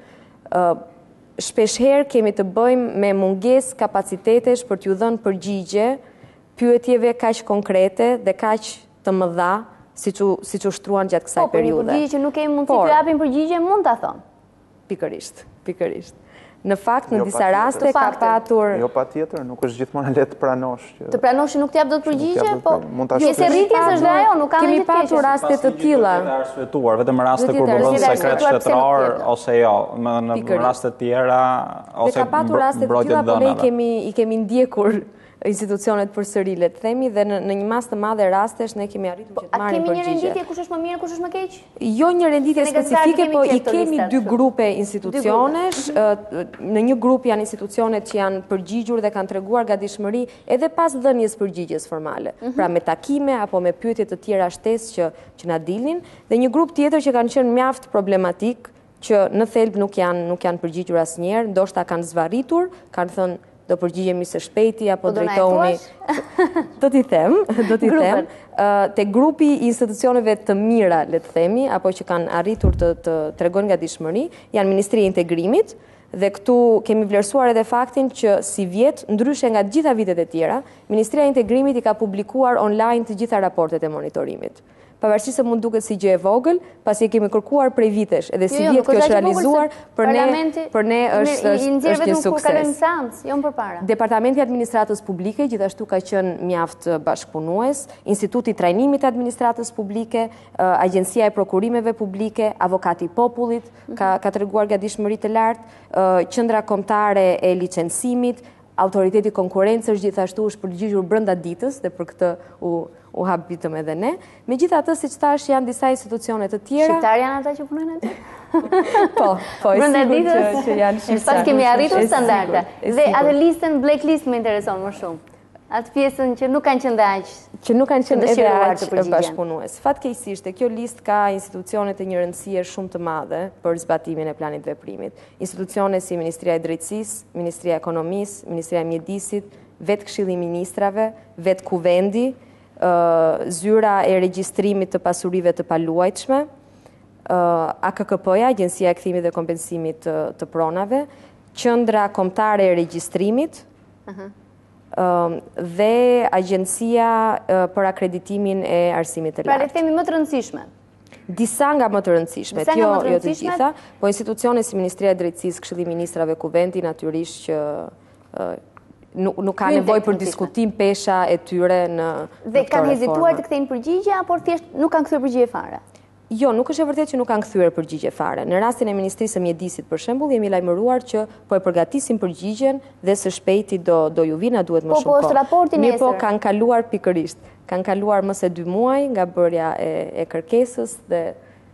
Shpeshherë kemi të bëjmë me mungesë kapacitetesh për t'ju dhënë përgjigje pyetjeve kaq konkrete dhe kaq të mëdha siç u shtruan gjatë kësaj periudhe. Po, për një përgjigje që nuk kemi mundësi të japim përgjigje, mund ta thon. Pikërisht. Në fakt, në disa raste ka patur... Jo pa tjetër, nuk është gjithmonë lehtë pranosh. Të pranosh që nuk t'jap dot përgjigje, po Nëse rritjes është dhe ajo, nuk ka kemi patur raste të tilla. Vetëm raste kur bëhen sekret shtetror ose jo, në raste tjera ose ka patur raste të tilla, por ne i kemi ndjekur institucionet përsëri, le të themi, dhe në një mas të madhe rastesh ne kemi arritur që të marrim përgjigje. A kemi një renditje kush është më mirë, kush është më keq? Jo një renditje specifike, po i kemi dy grupe institucionesh. Në një grup janë institucionet që janë përgjigjur dhe kanë treguar gatishmëri edhe pas dhënies përgjigjes formale. Pra me takime apo me pyetje të tjera shtesë që na dilnin, dhe një grup tjetër që kanë qenë mjaft problematik, që në thelb nuk janë përgjigjur asnjëherë, ndoshta kanë zvarritur, kanë thënë do përgjigjemi së shpejti, apo drejtohuni. Do t'i them, te grupi i institucioneve të mira, le të themi, apo që kanë arritur të tregojnë gatishmëri, janë Ministria e Integrimit, dhe këtu kemi vlerësuar edhe faktin që si vjet, ndryshe nga gjitha vitet e tjera, Ministria e Integrimit i ka publikuar online të gjitha raportet e monitorimit. Pavarësisht se mund duket si gjë e vogël, pasi e kemi kërkuar prej vitesh, edhe si vjet kjo është realizuar, për ne është një sukses. Departamenti i Administratës Publike gjithashtu ka qenë mjaft bashkëpunues, Instituti i Trajnimit të Administratës Publike, Agjencia e Prokurimeve Publike, Avokati i Popullit ka treguar gatishmëri të lartë, Qendra Kombëtare e Licencimit, Autoriteti i Konkurrencës gjithashtu është përgjigjur brenda ditës, dhe për këtë u habitëm edhe ne. Megjithatë, siç thash, janë disa institucione të tjera. Shqiptar janë ata që punojnë aty? Po, e sigurt që janë shqiptar. Pas kemi arritur standarde. Dhe atë listën blacklist më intereson më shumë. Atë pjesën që nuk kanë qenë dhe aq. Që nuk kanë qenë edhe aq bashkëpunues. Fatkeqësisht, kjo listë ka institucione të një rëndësie shumë të madhe për zbatimin e planit veprimit. Institucione si Ministria e Drejtësisë, Ministria e Ekonomisë, Ministria e Mjedisit, vetë Këshilli i Ministrave, vetë Kuvendi, zyra e regjistrimit të pasurive të paluajtshme, AKKP-ja, Agjencia e Kthimit dhe Kompensimit të Pronave, Qendra Kombëtare e Regjistrimit, dhe Agjencia për Akreditimin e Arsimit të Lartë. Pra le të themi më të rëndësishme. Disa nga më të rëndësishmet, jo të gjitha, po institucione si Ministria e Drejtësisë, Këshilli i Ministrave, Kuvendi, natyrisht që nuk ka nevojë për diskutim pesha e tyre në këtë reformë. Dhe kanë hezituar të kthejnë përgjigje, apo thjesht nuk kanë kthyer përgjigje fare? Jo, nuk është e vërtetë që nuk kanë kthyer përgjigje fare. Në rastin e Ministrisë së Mjedisit, për shembull, jemi lajmëruar që po e përgatisin përgjigjen dhe së shpejti do ju vi, na duhet më shumë kohë. Po është raporti nesër. Po kanë kaluar pikërisht. Kanë kaluar më se 2 muaj nga bërja e kërkesës, dhe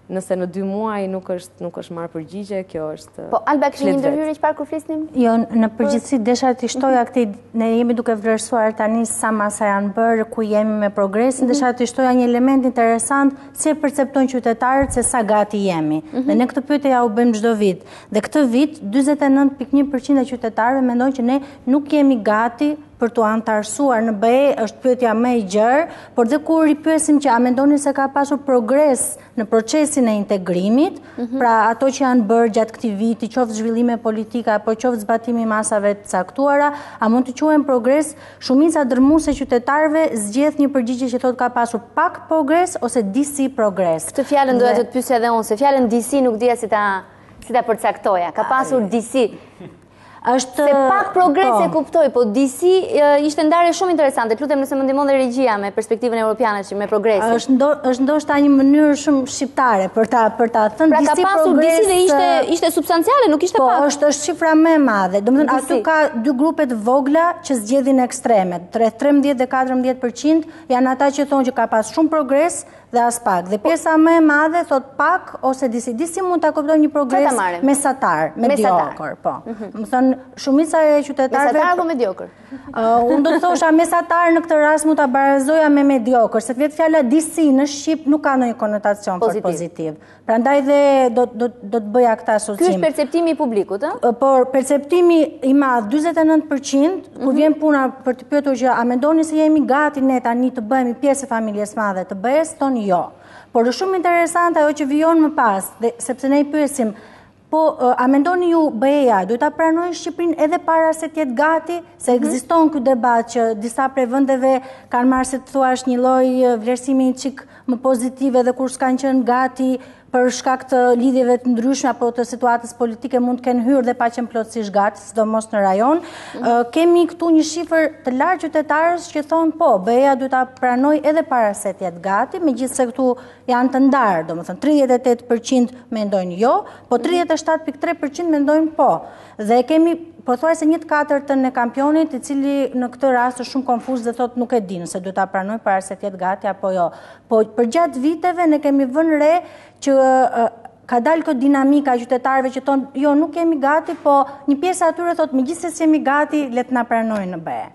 nëse në 2 muaj nuk është marrë përgjigje, kjo është... Po, Alba, kështë një ndërhyrje që parë kur flisnim? Jo, në përgjithësi, desha të shtoja këti, ne jemi duke vlerësuar tani sa masa janë bërë, ku jemi me progresin, desha të shtoja një element interesant, si e perceptojnë qytetarët se sa gati jemi. Dhe ne këtë pyetje ja u bëjmë çdo vit. Dhe këtë vit, 49.1% e qytetarëve mendojnë që ne nuk jemi gati për të antarësuar në BE, është pyetja më e gjerë, por dhe kur i pyesim që a mendoni se ka pasur progres në procesin e integrimit, pra ato që janë bërë gjatë këtij viti, qoftë zhvillime politika apo qoftë zbatimi masave të caktuara, a mund të quajmë progres? Shumica dërmuese e qytetarëve zgjedh një përgjigje që thotë ka pasur pak progres ose disi progres. Këtë fjalën doja të të pyesja edhe unë, se fjalën disi nuk dija si ta përcaktoja. Ka pasur disi. Se pak progres e kuptoj, po disi ishte ndarje shumë interesante. Lutem nëse më ndihmon dhe regjia me perspektivën europiane që me progresin. Është ndoshta një mënyrë shumë shqiptare për ta thënë disi progres. Pra ka pasur disi dhe ishte substanciale, nuk ishte pak. Po, është shifra më e madhe. Domethënë aty ka 2 grupe të vogla që zgjedhin ekstremet. 13 dhe 14% janë ata që thonë që ka pas shumë progres dhe as pak. Dhe pjesa më e madhe thot pak ose disi. Disi mund ta kuptojmë një progres mesatar, mediokër, po. Më thënë shumica e qytetarëve mesatar apo mediokër? Unë do të thosha mesatar në këtë rast mund ta barazoja me mediokër, se vetë fjala disi në shqip nuk ka ndonjë konotacion pozitiv. Prandaj dhe do të bëja këtë asocim. Ky është perceptimi i publikut, ë? Por perceptimi i madh 49% kur vjen puna për të pyetur që a mendoni se jemi gati ne tani të bëhemi pjesë e familjes së madhe të BE-s, thonë jo. Por është shumë interesante ajo që vijon më pas, sepse ne i pyesim po, a mendoni ju BE-ja, duhet ta pranojë Shqipërinë edhe para se të jetë gati, se ekziston ky debat që disa prej vendeve kanë marrë, se të thuash, një lloj vlerësimi çik më pozitive dhe kur s'kanë qenë gati, për shkak të lidhjeve të ndryshme apo të situatës politike mund të kenë hyrë dhe pa qenë plotësisht gati, sidomos në rajon. Kemi këtu një shifër të lartë qytetarës që thonë po, BE-ja duhet ta pranoj edhe para se të jetë gati, megjithëse këtu janë të ndarë, domethënë 38% mendojnë jo, po 37.3% mendojnë po. Dhe kemi pothuajse 1/4 e kampionit, i cili në këtë rast është shumë konfuz dhe thotë nuk e di nëse duhet ta pranoj para se të jetë gati apo jo. Po përgjatë viteve ne kemi vënë re që ka dalë këtë dinamika e qytetarëve që thonë jo nuk jemi gati, po një pjesë atyre thotë megjithëse jemi gati, le të na pranojnë në BE.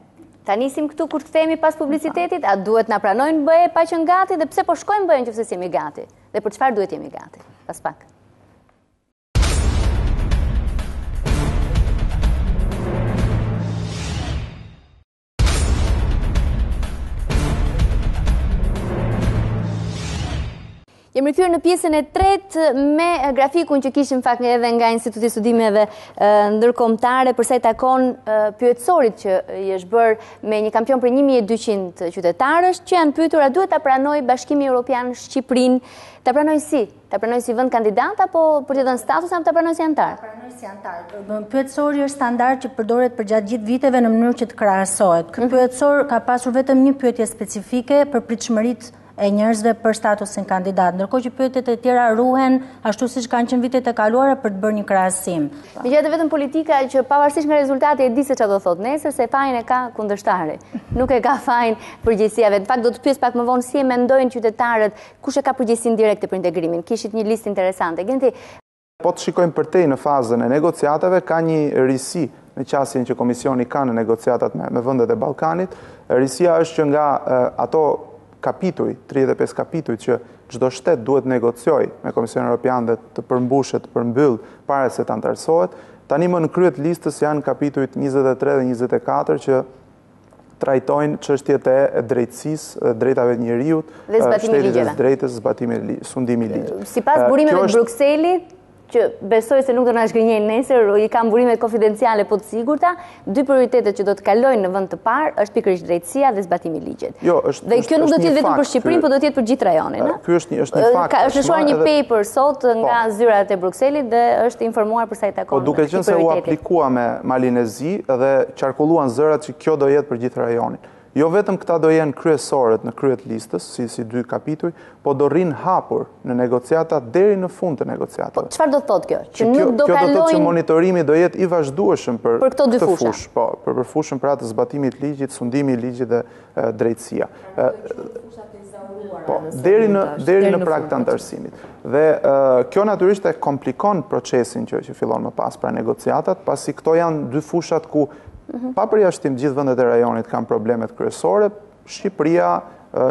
Ta nisim këtu kur kthehemi pas publicitetit, a duhet na pranojnë BE pa qenë gati dhe pse po shkojmë BE nëse jemi gati? Dhe për çfarë duhet jemi gati? Pas pak. Jemi rikthyer në pjesën e tretë me grafikun që kishim fakt edhe nga Instituti i Studimeve Ndërkombëtare për sa i takon pyetësorit që i është bërë me një kampion për 1200 qytetarësh që janë pyetur a duhet ta pranojë Bashkimi Evropian Shqipërinë, ta pranojë si? Ta pranojë si vend kandidat apo për të dhënë status apo ta pranojë si antar? Ta pranojë si antar. Pyetësori është standard që përdoret përgjatë gjithë viteve në mënyrë që të krahasohet. Ky pyetësor ka pasur vetëm një pyetje specifike për pritshmëritë e njerëzve për statusin kandidat, ndërkohë që pyetjet e tjera ruhen ashtu siç kanë qenë vitet e kaluara për të bërë një krahasim. Megjithatë vetëm politika që pavarësisht nga rezultati e di se çfarë do thotë nesër, se fajin e ka kundërshtari. Nuk e ka fajin përgjegjësiave. Në fakt do të pyes pak më vonë si e mendojnë qytetarët, kush e ka përgjegjësinë direkte për integrimin. Kishit një listë interesante. Genti, po të shikojmë përtej në fazën e negociatave, ka një risi në qasjen që komisioni ka në negociatat me vendet e Ballkanit. Risia është që nga ato kapituj, 35 kapituj që çdo shtet duhet negocioj me Komisionin Evropian dhe të përmbushet, të përmbyll para se të antarësohet, tani më në kryet listës janë kapitujt 23 dhe 24 që trajtojnë çështjet e drejtësisë, drejtave të njerëzit, shtetit të drejtës, sundimi i ligjit. Sipas burimeve të Brukselit, që besoj se nuk do na shgënjejnë nesër, i kam burimet konfidenciale po të sigurta, dy prioritetet që do të kalojnë në vend të parë është pikërisht drejtësia dhe zbatimi i ligjit. Dhe kjo nuk do të jetë vetëm për Shqipërinë, por do të jetë për gjithë rajonin, a? Ky është një fakt. Është lëshuar një paper sot nga zyrat e Brukselit dhe është informuar për sa i takon. Po duke qenë se u aplikua me Malinezi dhe qarkulluan zërat që kjo do jetë për gjithë rajonin. Jo vetëm këta do jenë kryesorët në kryet listës, si dy kapituj, po do rrinë hapur në negociata deri në fund të negociatave. Po çfarë do thotë kjo? Që nuk do kalojnë. Kjo do thotë që monitorimi do jetë i vazhdueshëm për këto dy fusha. Po, për fushën pra të zbatimit të ligjit, sundimi i ligjit dhe drejtësia. Po, deri në prag të antarësimit. Dhe kjo natyrisht e komplikon procesin që fillon më pas pra negociatat, pasi këto janë dy fushat ku pa përjashtim gjithë vendet e rajonit kanë problemet kryesore, Shqipëria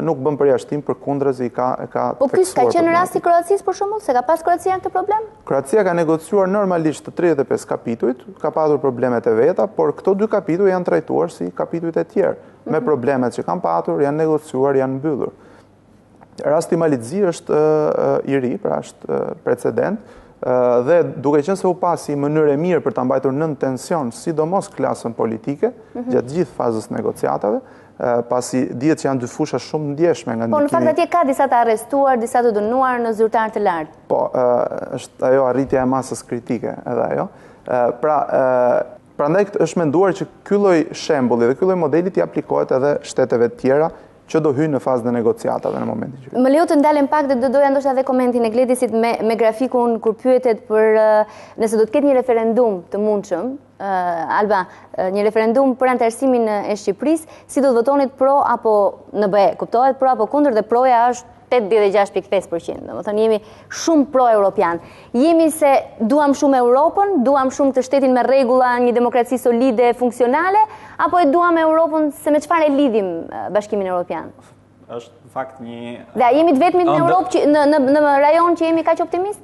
nuk bën përjashtim, përkundrazi ka Po ky ka qenë rasti Kroacisë për shembull, se ka pas Kroacia këtë problem? Kroacia ka negociuar normalisht të 35 kapitujt, ka patur problemet e veta, por këto dy kapituj janë trajtuar si kapitujt e tjerë, me problemet që kanë patur, janë negociuar, janë mbyllur. Rasti Malizi është i ri, pra është precedent, dhe duke qenë se u pasi mënyrë e mirë për ta mbajtur nën tension, sidomos klasën politike, gjatë gjithë fazës negociatave, pasi dihet që janë dy fusha shumë ndjeshme nga ndikimi. Po në fakt atje ka disa të arrestuar, disa të dënuar në zyrtar të lartë. Po, është ajo arritja e masës kritike edhe ajo. Prandaj është menduar që ky lloj shembulli dhe ky lloj modeli t'i aplikohet edhe shteteve të tjera që do hyjnë në fazën e negociatave në momentin që. Më lejo të ndalem pak dhe doja ndoshta edhe komentin e Gledisit me grafikun kur pyetet për nëse do të ketë një referendum të mundshëm, Alba, një referendum për antarësimin e Shqipërisë, si do të votonit pro apo në BE, kuptohet pro apo kundër dhe proja është 86.5%. Domethënë jemi shumë pro-europian. Jemi se duam shumë Europën, duam shumë të shtetin me rregulla, një demokraci solide, funksionale, apo e duam Europën se me çfarë e lidhim Bashkimin Evropian? Është fakt një... Dhe jemi të vetmit në Europë, në rajon që jemi kaq optimist?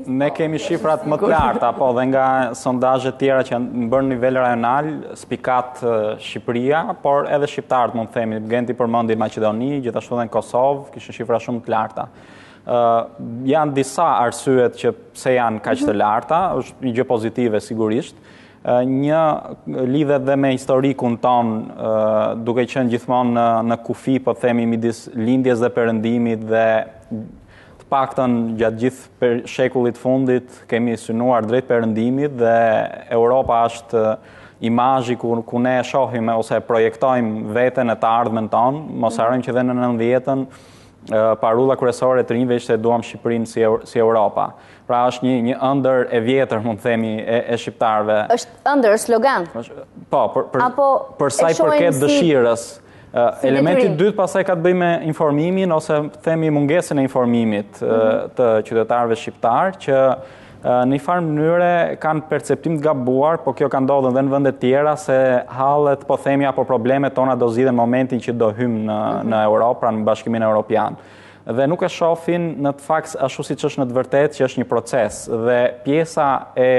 Ne kemi shifrat më të larta, po dhe nga sondazhet tjera që janë bërë në nivel rajonal, spikat Shqipëria, por edhe shqiptarët mund të themi, Genti përmendi Maqedoni, gjithashtu edhe në Kosovë, kishin shifra shumë të larta. Janë disa arsyet që pse janë kaq të larta, është një gjë pozitive sigurisht. Një lidhet dhe me historikun ton, duke qenë gjithmonë në kufi, po themi midis lindjes dhe perëndimit dhe të paktën gjatë gjithë shekullit fundit kemi synuar drejt perëndimit dhe Europa është imazhi ku ne shohim ose projektojmë veten e të ardhmen tonë, mos harrojmë që dhe në 90-ën parulla kryesore e të rinjve ishte duam Shqipërinë si Europa. Pra është një ëndër e vjetër, mund të themi, e shqiptarëve. Është ëndër, slogan? Po, për sa i përket dëshirës. Elementi i dytë pastaj ka të bëjë me informimin ose themi mungesën e informimit të qytetarëve shqiptar që në një farë mënyre kanë perceptim të gabuar, po kjo ka ndodhur edhe në vende të tjera se hallet, po themi, apo problemet tona do zgjidhen momentin që do hymë në Europë, pra në Bashkimin Evropian. Dhe nuk e shohin në të fakt ashtu siç është në të vërtetë që është një proces dhe pjesa e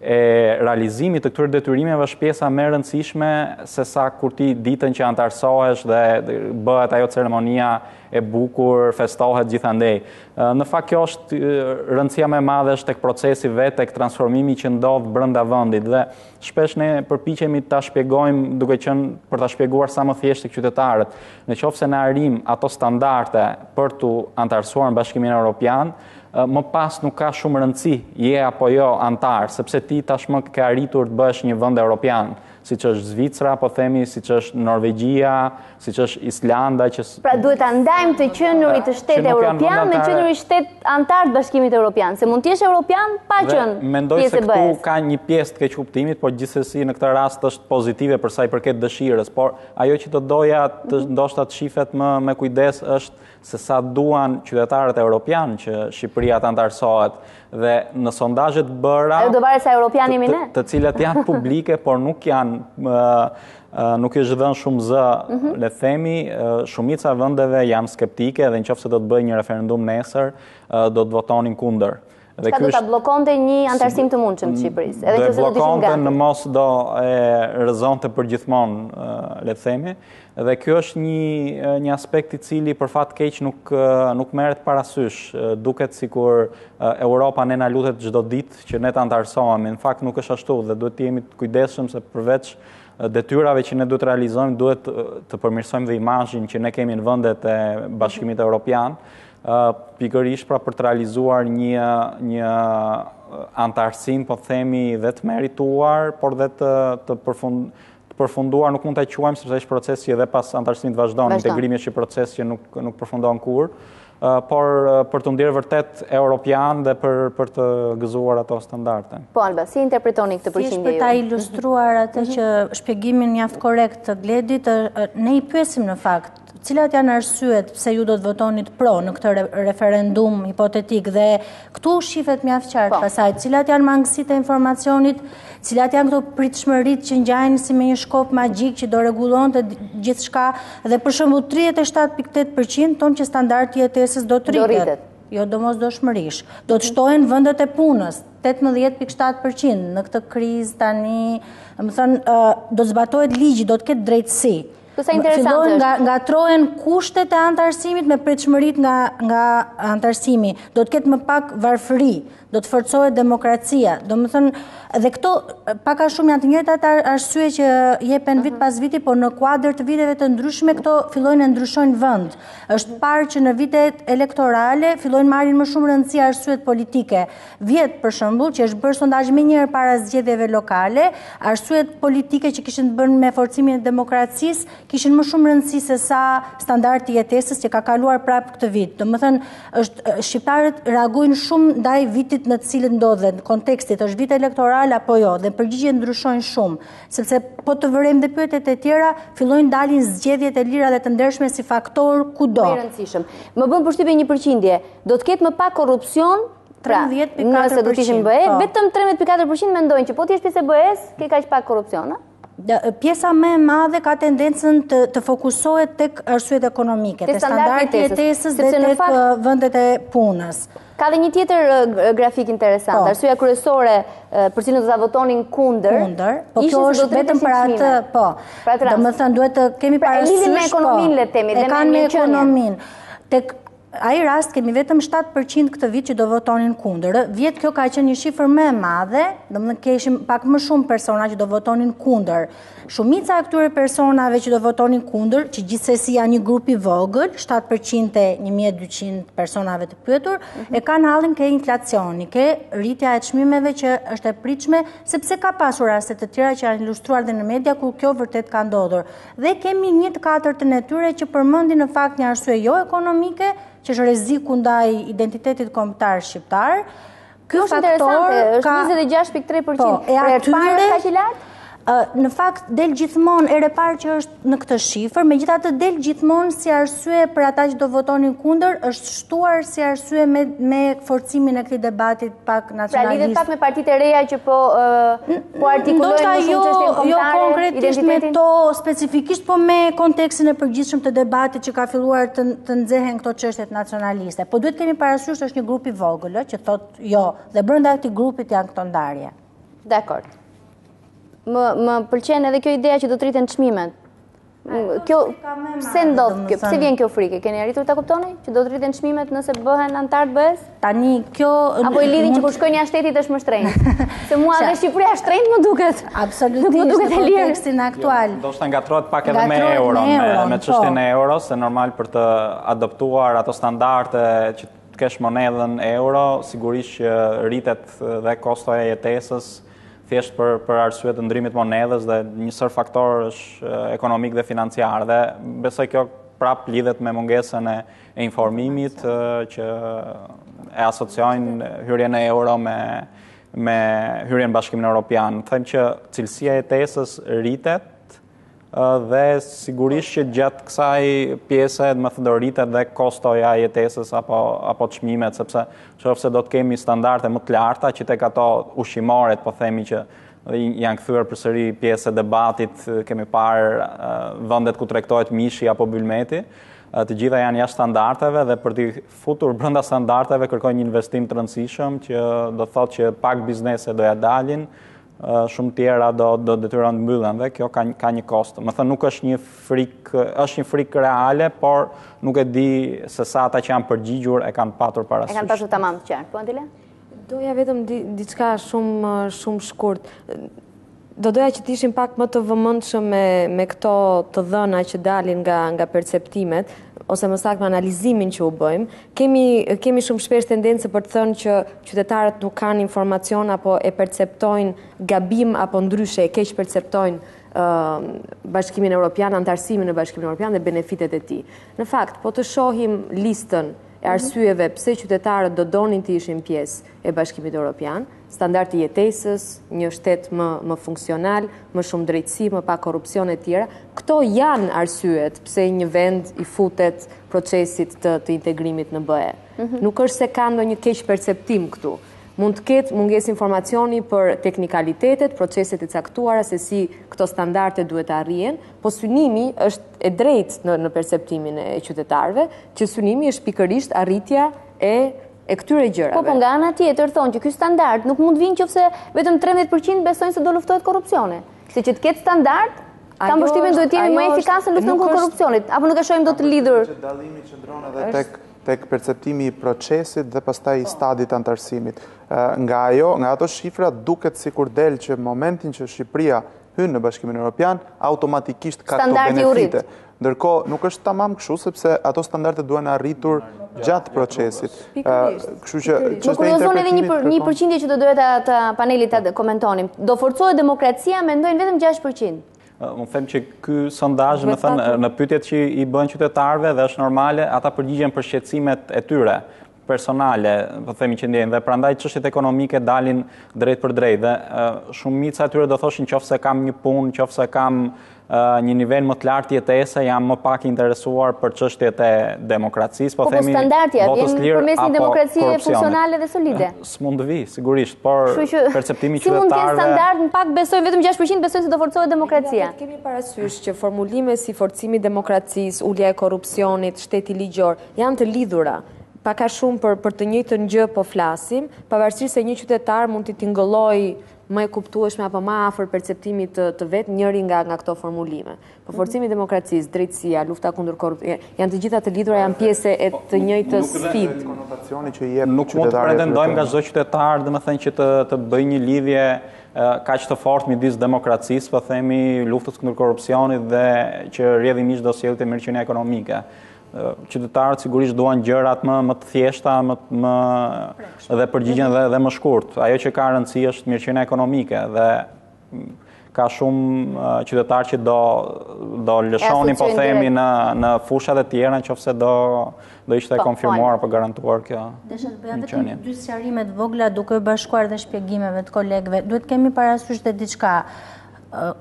realizimit të këtyre detyrimeve është pjesa më e rëndësishme se sa kur ti ditën që antarësohesh dhe bëhet ajo ceremonia e bukur, festohet gjithandej. Në fakt kjo është rëndësia më e madhe është tek procesi vetë, tek transformimi që ndodh brenda vendit dhe shpesh ne përpiqemi ta shpjegojmë duke qenë për ta shpjeguar sa më thjesht tek qytetarët. Nëse ne arrim ato standarde për tu antarësuar në Bashkimin Evropian, më pas nuk ka shumë rëndësi je apo jo antar, sepse ti tashmë ke arritur të bësh një vend evropian, siç është Zvicra, po themi, siç është Norvegjia, siç është Islanda që pra duhet ta ndajmë të qenurit të shtetit evropian me qenurit shtet antar të Bashkimit Evropian, se mund të jesh evropian pa qenë pjesë e BE-s. Mendoj se këtu ka një pjesë të keqkuptimit, por gjithsesi në këtë rast është pozitive për sa i përket dëshirës, por ajo që do doja ndoshta të shifet më me kujdes është se sa duan qytetarët evropian që Shqipëria të antarësohet dhe në sondazhet bëra do varet sa evropian jemi ne, të cilat janë publike por nuk është dhënë shumë zë, le themi, shumica e vendeve janë skeptike dhe nëse do të bëjë një referendum nesër, do të votonin kundër. Çka do ta bllokonte një antarësim të mundshëm të Shqipërisë, edhe nëse do të ishim gati. Në mos do e rrezonte përgjithmonë, le të themi, dhe kjo është një aspekt i cili për fat keq nuk merret parasysh. Duket sikur Europa ne na lutet çdo ditë që ne të antarësohemi. Në fakt nuk është ashtu dhe duhet të jemi të kujdesshëm se përveç detyrave që ne duhet të realizojmë, duhet të përmirësojmë dhe imazhin që ne kemi në vendet e Bashkimit Evropian. Pikërisht pra për të realizuar një antarësim, po themi, dhe të merituar, por dhe të përfunduar, nuk mund të quajmë sepse është proces që edhe pas antarësimit vazhdon, integrimi është një proces që nuk përfundon kur, por për të ndjerë vërtet europian dhe për të gëzuar ato standarde. Po, Alba, si interpretoni këtë përqindje? Për ta ilustruar atë që shpjegimin mjaft korrekt të Gledit, ne i pyesim në fakt cilat janë arsyet pse ju do të votonit pro në këtë referendum hipotetik dhe këtu shifet mjaft qartë pasaj, cilat janë mangësitë e informacionit, cilat janë këto pritshmëritë që ngjajnë si me një shkop magjik që do rregullonte gjithçka dhe për shembull 37.8% tonë që standardi i jetesës do të rritet. Jo domosdoshmërish. Do të shtohen vendet e punës, 18.7% në këtë krizë tani, më thënë, do të zbatohet ligji, do të ketë drejtësi. Fillojnë ngatrohen kushtet e antarësimit me pritshmëritë nga antarësimi. Do të ketë më pak varfëri, do të forcohet demokracia. Do më thënë, dhe këto pak a shumë janë të njëjtat arsye që jepen vit pas viti, por në kuadër të viteve të ndryshme këto fillojnë të ndryshojnë vend. Është parë që në vitet elektorale fillojnë marrin më shumë rëndësi arsyet politike. Vjet për shembull që është bërë sondazh më njëherë para zgjedhjeve lokale, arsyet politike që kishin të bënë me forcimin e demokracisë kishin më shumë rëndësi se sa standardi i jetesës që ka kaluar prapë këtë vit. Domethënë, shqiptarët reagojnë shumë ndaj vitit në të cilin ndodhen, në kontekstit është vit elektoral apo jo, dhe përgjigjet ndryshojnë shumë, sepse po të vërejmë dhe pyetjet e tjera, fillojnë dalin zgjedhjet e lira dhe të ndershme si faktor kudo. Më i rëndësishëm. Më bën përshtypje një përqindje, do të ketë më pak korrupsion. 13.4%. Nëse do të ishim BE, vetëm 13.4% mendojnë që po të jesh pjesë e BE-s, ke kaq pak korrupsion, a? Pjesa më e madhe ka tendencën të fokusohet tek arsyet ekonomike, te standardi i jetesës dhe tek vendet e punës. Ka dhe një tjetër grafik interesant, arsyeja kryesore për cilën do ta votonin kundër, po kjo është vetëm për atë, po. Domethënë duhet të kemi parasysh me ekonominë le të themi, dhe me ekonominë. Tek ai rast kemi vetëm 7% këtë vit që do votonin kundër. Vjet kjo ka qenë një shifër më e madhe, domethënë kishim pak më shumë persona që do votonin kundër. Shumica e këtyre personave që do votonin kundër, që gjithsesi janë një grup i vogël, 7% e 1200 personave të pyetur, e kanë hallin ke inflacioni, ke rritja e çmimeve që është e pritshme, sepse ka pasur raste të tjera që janë ilustruar dhe në media kur kjo vërtet ka ndodhur. Dhe kemi 1/4 e tyre që përmendin në fakt një arsye jo ekonomike, që është rreziku ndaj identitetit kombëtar shqiptar. Ky faktor është 26.3%. Pra e para kaq i lartë? Në fakt del gjithmonë ere parë që është në këtë shifër, megjithatë del gjithmonë si arsye për ata që do votonin kundër, është shtuar si arsye me forcimin e këtij debatit pak nacionalist. Pra lidhet pak me partitë e reja që po artikulojnë më shumë çështjen kombëtare, jo konkretisht me to specifikisht, po me kontekstin e përgjithshëm të debatit që ka filluar të nxehen këto çështjet nacionaliste. Po duhet kemi parasysh është një grup i vogël që thotë jo, dhe brenda këtij grupit janë këto ndarje. Dakor. Më pëlqen edhe kjo ideja që do të rriten çmimet. Kjo pse ndodh kjo? Pse vjen kjo frikë? Keni arritur ta kuptoni që do të rriten çmimet nëse bëhen antar të BE-s? Tani kjo apo i lidhin që kur shkojnë jashtë shtetit është më shtrenjtë. Se mua edhe Shqipëria shtrenjtë më duket. Absolutisht në kontekstin aktual. Do të ngatrohet pak edhe me euron, me çështjen e euros, se normal për të adoptuar ato standarde që të kesh monedhën euro, sigurisht që rritet dhe kostoja e jetesës thjesht për arsye të ndrimit monedhës dhe një sër faktorësh ekonomik dhe financiar. Dhe besoj kjo prap lidhet me mungesën e informimit që e asociojnë hyrjen e euro me hyrjen në Bashkimin Evropian. Them që cilësia e jetesës rritet dhe sigurisht që gjatë kësaj pjese më të rritet dhe kostoja e jetesës apo çmimet, sepse nëse do të kemi standarde më të larta që tek ato ushqimore, po themi që janë kthyer përsëri pjesë e debatit, kemi parë vendet ku tregtohet mishi apo bylmeti, të gjitha janë jashtë standardeve dhe për të futur brenda standardeve kërkojnë një investim të rëndësishëm që do thotë që pak biznese do ja dalin, shumë tjera do detyrohen të mbyllen dhe kjo ka një kost. Më thënë nuk është një frikë reale, por nuk e di se sa ata që janë përgjigjur e kanë patur parasysh. E kanë pasur tamam të qartë. Po Antile? Doja vetëm diçka shumë shkurt. Doja që të ishim pak më të vëmendshëm me këto të dhëna që dalin nga perceptimet, ose më saktë me analizimin që u bëjmë. Kemi shumë shpesh tendencë për të thënë që qytetarët nuk kanë informacion apo e perceptojnë gabim apo ndryshe e keq perceptojnë Bashkimin Evropian, antarësimin në Bashkimin Evropian dhe benefitet e tij. Në fakt, po të shohim listën e arsyeve pse qytetarët do donin të ishin pjesë e Bashkimit Evropian, standardi i jetesës, një shtet më funksional, më shumë drejtësi, më pak korrupsion e tjera. Këto janë arsyet pse një vend i futet procesit të integrimit në BE. Nuk është se ka ndonjë keq perceptim këtu. Mund të ketë mungesë informacioni për teknikalitetet, proceset e caktuara se si këto standarde duhet të arrihen, po synimi është e drejtë në perceptimin e qytetarëve, që synimi është pikërisht arritja e këtyre gjërave. Po nga ana tjetër thonë që ky standard nuk mund vinë nëse vetëm 13% besojnë se do luftohet korrupsioni. Se që të ketë standard, kam përshtypjen duhet të jemi më efikase në luftën kundër korrupsionit, apo nuk e shohim dot të lidhur. Dallimi qëndron edhe tek perceptimi i procesit dhe pastaj i stadit antarësimit. Nga ato shifra duket sikur del që momentin që Shqipëria hyn në Bashkimin Evropian, automatikisht ka këto benefite. Ndërkohë nuk është tamam kështu sepse ato standarde duhen arritur gjatë procesit. Kështu që më kuriozon edhe një përqindje që do doja ta panelit ta komentonim. Do forcohet demokracia, mendojnë vetëm 6%. Më them që ky sondazh, më thënë, në pyetjet që i bën qytetarëve dhe është normale, ata përgjigjen për shqetësimet e tyre personale, po themi që ndjejnë, dhe prandaj çështjet ekonomike dalin drejt për drejt dhe shumica e tyre do thoshin nëse kam një punë, nëse kam një nivel më të lartë jetese, jam më pak interesuar për çështjet e demokracisë, po themi standardja vjen përmes një demokracie funksionale dhe solide. S'mund të vi, sigurisht, por perceptimi qytetarëve. Si mund të ketë standard, në pak besojnë vetëm 6% besojnë se do forcohet demokracia. Kemi parasysh që formulime si forcimi i demokracisë, ulja e korrupsionit, shteti ligjor janë të lidhura. Paka shumë për të njëjtën gjë po flasim, pavarësisht se një qytetar mund t'i tingëllojë më e kuptueshme apo më afër perceptimit të vet njëri nga këto formulime. Përforcimi i demokracisë, drejtësia, lufta kundër korrupsionit, janë të gjitha të lidhura, janë pjesë e të njëjtës sfidë. Nuk mund të pretendojmë nga çdo qytetar, domethënë që të bëjë një lidhje kaq të fortë midis demokracisë, po themi, luftës kundër korrupsionit dhe që rrjedhimisht do sjellte mirëqenia ekonomike. Qytetarët sigurisht duan gjërat më të thjeshta, dhe përgjigjen dhe më shkurt. Ajo që ka rëndësi është mirëqenia ekonomike dhe ka shumë qytetarë që do lëshonin, po themi, në fushat e tjera, nëse do ishte konfirmuar apo garantuar kjo mirëqenie. Desha të bëja vetëm dy sqarimet vogla duke bashkuar dhe shpjegimeve të kolegëve. Duhet kemi parasysh dhe diçka.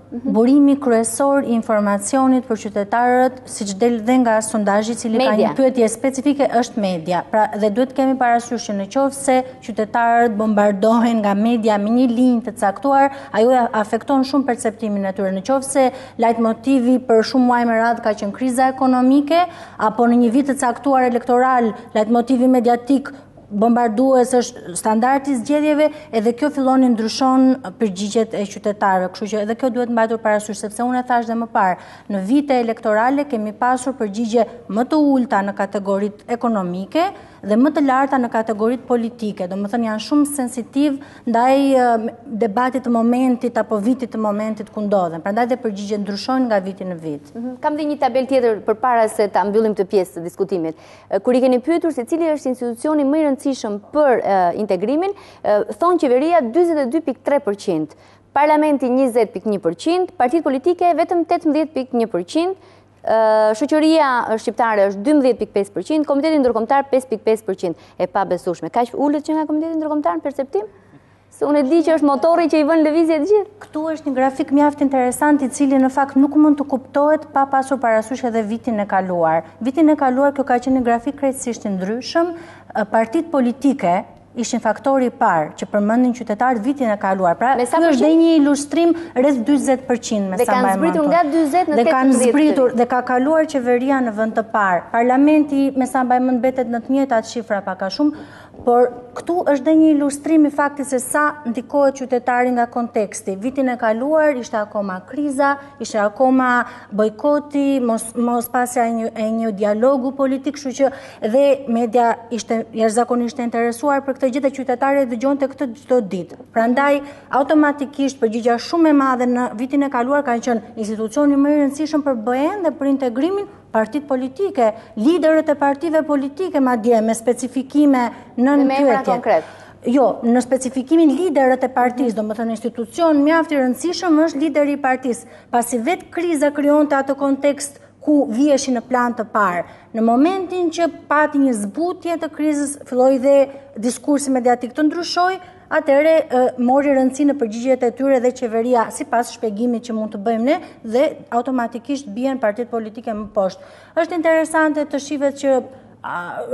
Burimi kryesor i informacionit për qytetarët, siç del dhe nga sondazhi i cili ka një pyetje specifike, është media. Pra, dhe duhet kemi parasysh që nëse qytetarët bombardohen nga media me një linjë të caktuar, ajo afekton shumë perceptimin e tyre. Nëse lajtmotivi për shumë muaj me radhë ka qenë kriza ekonomike, apo në një vit të caktuar elektoral, lajtmotivi mediatik bombardues është standardi i zgjedhjeve, edhe kjo fillon të ndryshon përgjigjet e qytetarëve. Kështu që edhe kjo duhet mbajtur parasysh, sepse unë e thash dhe më parë, në vite elektorale kemi pasur përgjigje më të ulta në kategoritë ekonomike dhe më të larta në kategoritë politike. Domethënë janë shumë sensitiv ndaj debatit të momentit apo vitit të momentit ku ndodhen. Prandaj dhe përgjigjet ndryshojnë nga viti në vit. Kam dhe një tabel tjetër përpara se ta mbyllim këtë pjesë të diskutimit. Kur I keni pyetur se cili është institucioni më I rëndësishëm për integrimin, thonë qeveria 42.3%, Parlamenti 20.1%, partitë politike vetëm 18.1%, shoqëria shqiptare është 12.5%, Komiteti Ndërkombëtar 5.5%, e pabesueshme. Kaq ulët që nga Komiteti Ndërkombëtar në perceptim? Se unë e di që është motori që I vën lëvizje të gjithë. Këtu është një grafik mjaft interesant I cili në fakt nuk mund të kuptohet pa pasur parasysh edhe vitin e kaluar. Vitin e kaluar kjo ka qenë një grafik krejtësisht I ndryshëm. Partitë politike ishin faktori I parë që përmendin qytetarët vitin e kaluar. Pra, ky është dhe një ilustrim rreth 40% me sa mbaj mend. Dhe kanë zbritur nga 40 në 18. Dhe kanë zbritur dhe ka kaluar qeveria në vend të parë. Parlamenti me sa mbaj mend mbetet në të njëjtat shifra pak a shumë, por këtu është dhe një ilustrim I faktit se sa ndikohet qytetari nga konteksti. Vitin e kaluar ishte akoma kriza, ishte akoma bojkoti, mos pasja e një dialogu politik, kështu që dhe media ishte jashtëzakonisht interesuar për këtë gjë dhe qytetarët dëgjonte këtë çdo ditë. Prandaj automatikisht përgjigjja shumë e madhe në vitin e kaluar ka qenë institucioni më I rëndësishëm për BE-n dhe për integrimin partitë politike, liderët e partive politike madje me specifikime në pyetje. Jo, në specifikimin liderët e partisë, domethënë institucion mjaft I rëndësishëm është lideri I partisë, pasi vetë kriza krijonte atë kontekst ku viheshin në plan të parë. Në momentin që pati një zbutje të krizës, filloi dhe diskursi mediatik të ndryshoi, atëherë mori rëndësi në përgjigjet e tyre dhe qeveria sipas shpjegimit që mund të bëjmë ne dhe automatikisht bien partitë politike më poshtë. Është interesante të shihet që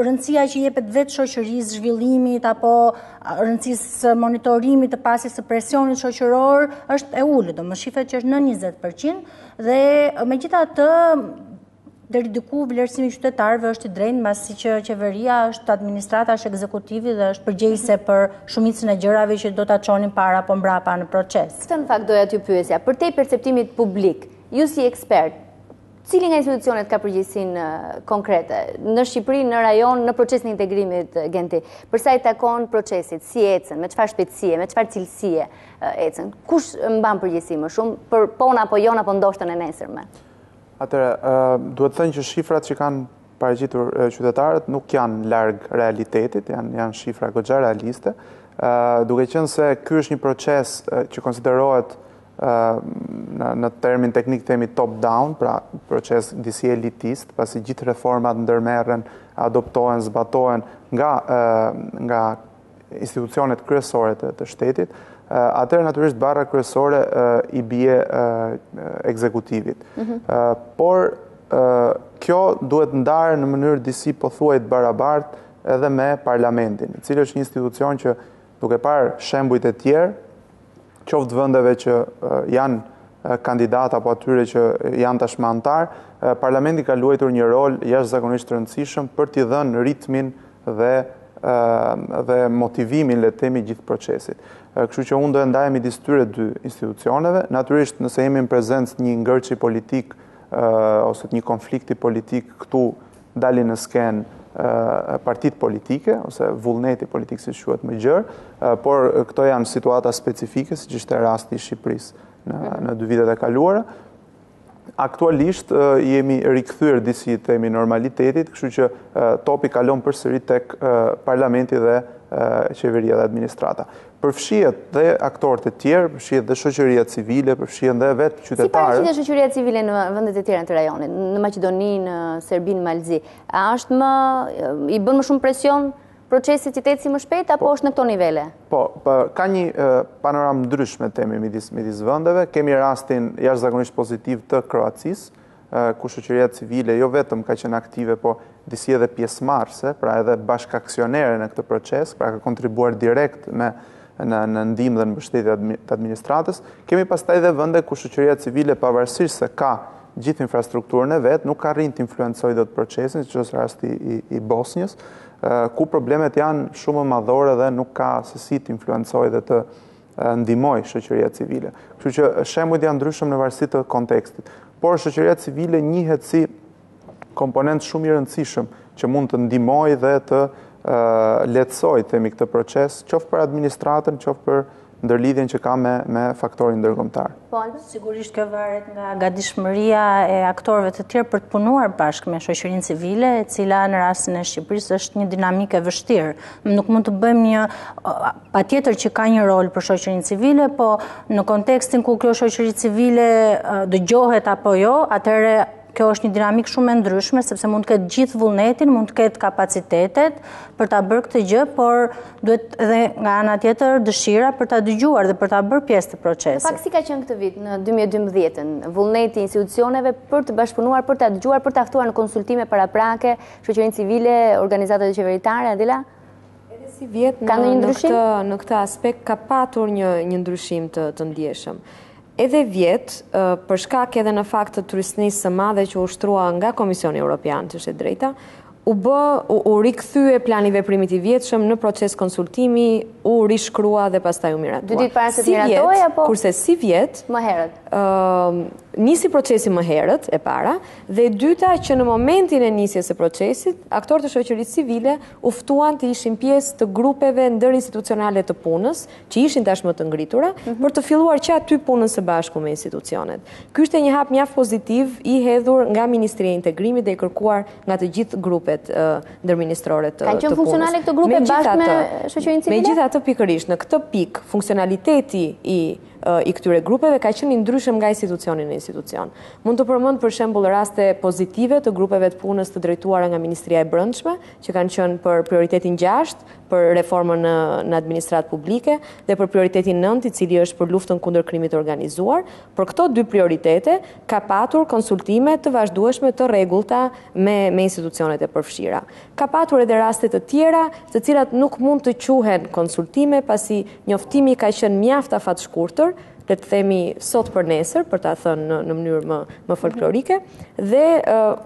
rëndësia që jepet vetë shoqërisë, zhvillimit apo rëndësisë monitorimit të pasjes së presionit shoqëror është e ulët, do më shihet që është në 20% dhe megjithatë deri diku vlerësimi I qytetarëve është I drejtë mbasi që qeveria është administrata, është ekzekutivi dhe është përgjegjëse për shumicën e gjërave që do ta çonin para apo mbrapa në proces. Këtë në fakt doja t'ju pyesja, përtej perceptimit publik, ju si ekspert, cili nga institucionet ka përgjegjësinë konkrete në Shqipëri, në rajon, në procesin e integrimit Genti, përsa I takon procesit, si ecën, me çfarë shpejtësie, me çfarë cilësie ecën, kush mban përgjegjësi më shumë për pona apo jon apo ndoshtën e nesërme? Atëre, duhet të thënë që shifrat që kanë paraqititur qytetarët nuk janë larg realitetit, janë shifra goxha realiste, duke qenë se ky është një proces që konsiderohet në termin teknik themi top-down, pra proces disi elitist, pasi gjithë reformat ndërmerren, adoptohen, zbatohen nga institucionet kryesore të shtetit, atëherë natyrisht barra kryesore I bie ekzekutivit. Por kjo duhet ndarë në mënyrë disi pothuajt barabartë edhe me parlamentin, I cili është një institucion që duke parë shembujt e tjerë, qoftë vendeve që janë kandidat apo atyre që janë tashmë antar, parlamenti ka luajtur një rol jashtëzakonisht të rëndësishëm për t'i dhënë ritmin dhe dhe motivimin, le të themi, gjithë procesit. Kështu që unë do e ndaj midis tyre dy institucioneve. Natyrisht, nëse jemi në prezencë një ngërçi politik ose një konflikti politik, këtu dalin në skenë partit politike, ose vullneti politik si quhet më gjerë, por këto janë situata specifike, si që ishte rasti i Shqipërisë në 2 vitet e kaluara. Aktualisht jemi rikthyer disi temi normalitetit, kështu që topi kalon përsëri tek parlamenti dhe qeveria dhe administrata. Përfshihet dhe aktorët e tjerë, përfshihet dhe shoqëria civile, përfshihen dhe vetë qytetarë. Si paraqitet shoqëria civile në vendet e tjera të rajonit, në Maqedoni, në Serbi, në Malzi? A është i bën më shumë presion procesi që të eci më shpejt, apo është në këto nivele? Po, ka një panoramë ndryshme temi midis vendeve. Kemi rastin jashtëzakonisht pozitiv të Kroacisë, ku shoqëria civile jo vetëm ka qenë aktive, po disi edhe pjesëmarrëse, pra edhe bashkaksionere në këtë proces, pra ka kontribuar direkt në ndihmë dhe në mbështetje të administratës. Kemi pastaj edhe vende ku shoqëria civile, pavarësisht se ka gjithë infrastrukturën e vet, nuk arrin të influencojë dot procesin, siç është rasti i Bosnjës, ku problemet janë shumë më madhore dhe nuk ka se si të influencojë dhe të ndihmojë shoqëria civile. Kështu që shembujt janë ndryshëm në varësi të kontekstit. Por shoqëria civile njihet si komponent shumë i rëndësishëm që mund të ndihmojë dhe të lehtësojë themi këtë proces, qoftë për administratën, qoftë për ndërlidhjen që ka me faktorin ndërkombëtar. Sigurisht kjo varet nga gatishmëria e aktorëve të tjerë për të punuar bashkë me shoqërinë civile, e cila në rastin e Shqipërisë është një dinamikë e vështirë. Nuk mund të bëjmë patjetër që ka një rol për shoqërinë civile, po në kontekstin ku kjo shoqëri civile dëgjohet apo jo, atëherë kjo është një dinamikë shumë e ndryshme, sepse mund të ketë gjithë vullnetin, mund të ketë kapacitetet për ta bërë këtë gjë, por duhet edhe nga ana tjetër dëshira për ta dëgjuar dhe për ta bërë pjesë të procesit. Pak si ka qenë këtë vit në 2012-ën, vullneti institucioneve për të bashkëpunuar, për ta dëgjuar, për ta ftuar në konsultime paraprake, shoqërinë civile, organizatat qeveritare, Adela? Edhe si vjet në këtë aspekt ka patur një ndryshim të ndjeshëm. Edhe vjetë, për shkak edhe në fakt të turistnisë së madhe që u shtrua nga Komisioni Evropian, që është e drejta, u rikthye plani veprimit i vjetshëm në proces konsultimi, u rishkrua dhe pastaj u miratua. 2 ditë para se të miratoj, apo? Kurse si vjet, më herët. Nisi procesi më herët, e para, dhe dyta që në momentin e nisjes së procesit, aktorët e shoqërisë civile u ftuan të ishin pjesë të grupeve ndërinstitucionale të punës, që ishin tashmë të ngritura, për të filluar që aty punën së bashku me institucionet. Ky ishte një hap mjaft pozitiv i hedhur nga Ministria e Integrimit dhe i kërkuar nga të gjithë grupet ndërministrore të punës. Kanë qenë funksionale këto grupe bashkë me shoqërinë civile? Megjithatë, pikërisht në këtë pikë, funksionaliteti i këtyre grupeve ka qenë i ndryshëm nga institucioni në institucion. Mund të përmend për shembull raste pozitive të grupeve të punës të drejtuara nga Ministria e Brendshme, që kanë qenë për prioritetin 6, për reformën në administratë publike dhe për prioritetin 9, i cili është për luftën kundër krimit të organizuar. Për këto 2 prioritete ka patur konsultime të vazhdueshme të rregullta me institucionet e përfshira. Ka patur edhe raste të tjera, të cilat nuk mund të quhen konsultime, pasi njoftimi ka qenë mjaft afatshkurtër, le të themi sot për nesër, për ta thënë në mënyrë më folklorike, dhe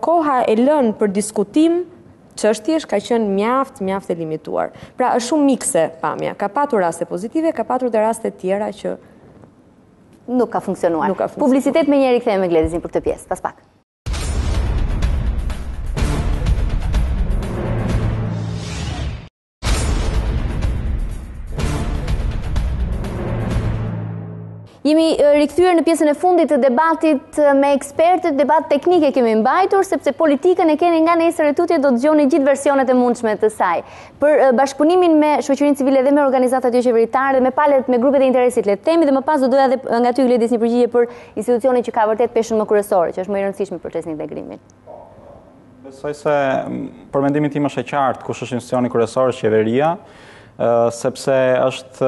koha e lënë për diskutim çështjesh ka qenë mjaft e limituar. Pra është shumë mikse pamja. Ka patur raste pozitive, ka patur dhe raste tjera që nuk ka funksionuar. Publicitet me njëri kthehemi me Gledizin për këtë pjesë, pas pak. Jemi rikthyer në pjesën e fundit të debatit me ekspertët, debat teknike kemi mbajtur, sepse politikën e keni nga nesër e tutje do të dëgjoni gjithë versionet e mundshme të saj. Për bashkëpunimin me shoqërinë civile dhe me organizatat jo qeveritare dhe me palët me grupet e interesit, le të themi, dhe më pas do doja edhe nga ty Gledis një përgjigje për institucionin që ka vërtet peshën më kryesore, që është më i rëndësishme për procesin e integrimit. Besoj se për mendimin tim është e qartë kush është institucioni kryesor, qeveria, sepse është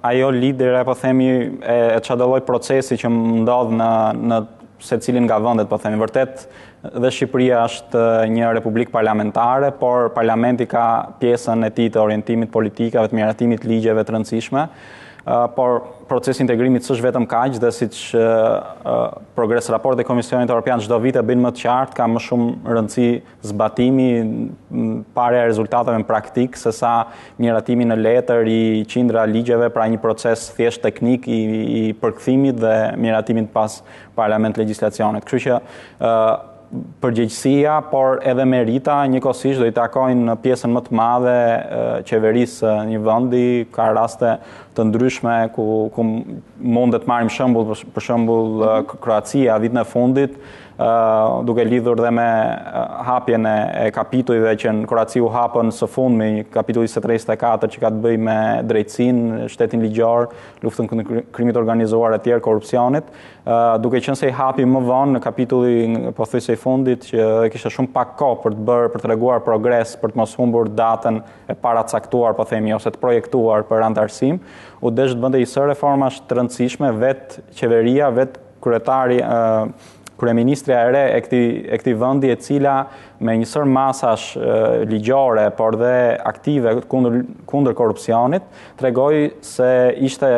ajo lidere, po themi, e çdo lloj procesi që ndodh në secilin nga vendet, po themi. Vërtet, dhe Shqipëria është një republikë parlamentare, por parlamenti ka pjesën e tij të orientimit politikave, të miratimit ligjeve të rëndësishme. por procesi integrimit s'është vetëm kaq dhe siç progres raporti e Komisionit Evropian çdo vit e bëjnë më të qartë, ka më shumë rëndësi zbatimi, parja e rezultateve në praktik, sesa miratimi në letër i qindra ligjeve, pra një proces thjesht teknik i përkthimit dhe miratimit pas parlament legjislacionit. Kështu që përgjegjësia, por edhe merita njëkohësisht do i takojnë në pjesën më të madhe qeverisë një vendi, ka raste të ndryshme ku mund të marrim shembull, për shembull Kroacia vitin e fundit, duke lidhur dhe me hapjen e kapitujve që në Kroaci u hapën së fundmi, kapitulli 24 që ka të bëjë me drejtësinë, shtetin ligjor, luftën kundër krimit organizuar e tjerë, korrupsionit, duke qenë se i hapi më vonë në kapitulli pothuajse i fundit që kishte shumë pak kohë për të treguar progres, për të mos humbur datën e paracaktuar, po themi, ose të projektuar për antarësim, u desh të bënte një reformash të rëndësishme, vetë qeveria, vetë kryetari kryeministria e re e këtij vendi, e cila me një sër masash ligjore, por dhe aktive kundër korrupsionit, tregoi se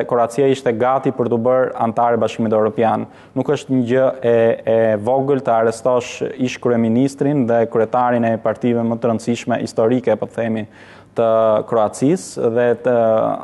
Kroacia ishte gati për të bërë antar e Bashkimit Evropian. Nuk është një gjë e vogël të arrestosh ish kryeministrin dhe kryetarin e partive më të rëndësishme historike, po themi, të Kroacisë dhe të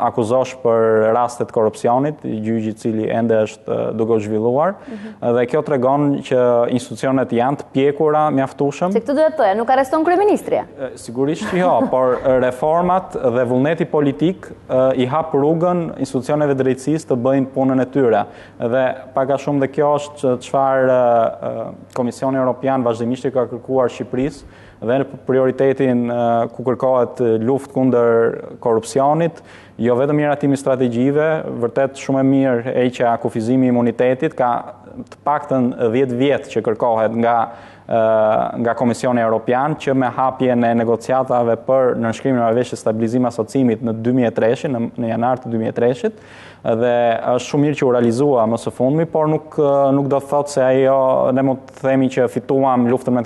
akuzosh për rastet korrupsionit, gjyqi i cili ende është duke u zhvilluar, dhe kjo tregon që institucionet janë të pjekura mjaftueshëm. Se këtë duhet thoya, nuk arreston kryeministria. Sigurisht që jo, por reformat dhe vullneti politik i hap rrugën institucioneve drejtësisë të bëjnë punën e tyre. Dhe pak a shumë dhe kjo është çfarë Komisioni Evropian vazhdimisht ka kërkuar Shqipërisë, dhe në prioritetin ku kërkohet luftë kundër korrupsionit, jo vetëm miratimi strategjive, vërtet shumë e mirë heqja kufizimi i imunitetit, ka të paktën 10 vjet që kërkohet nga Komisioni Evropian, që me hapjen e negociatave për nënshkrimin e marrëveshjes stabilizim asocimit në 2003, në janar të 2003, dhe është shumë mirë që u realizua më së fundmi, por nuk do të thotë se ajo ne mund të themi që fituam luftën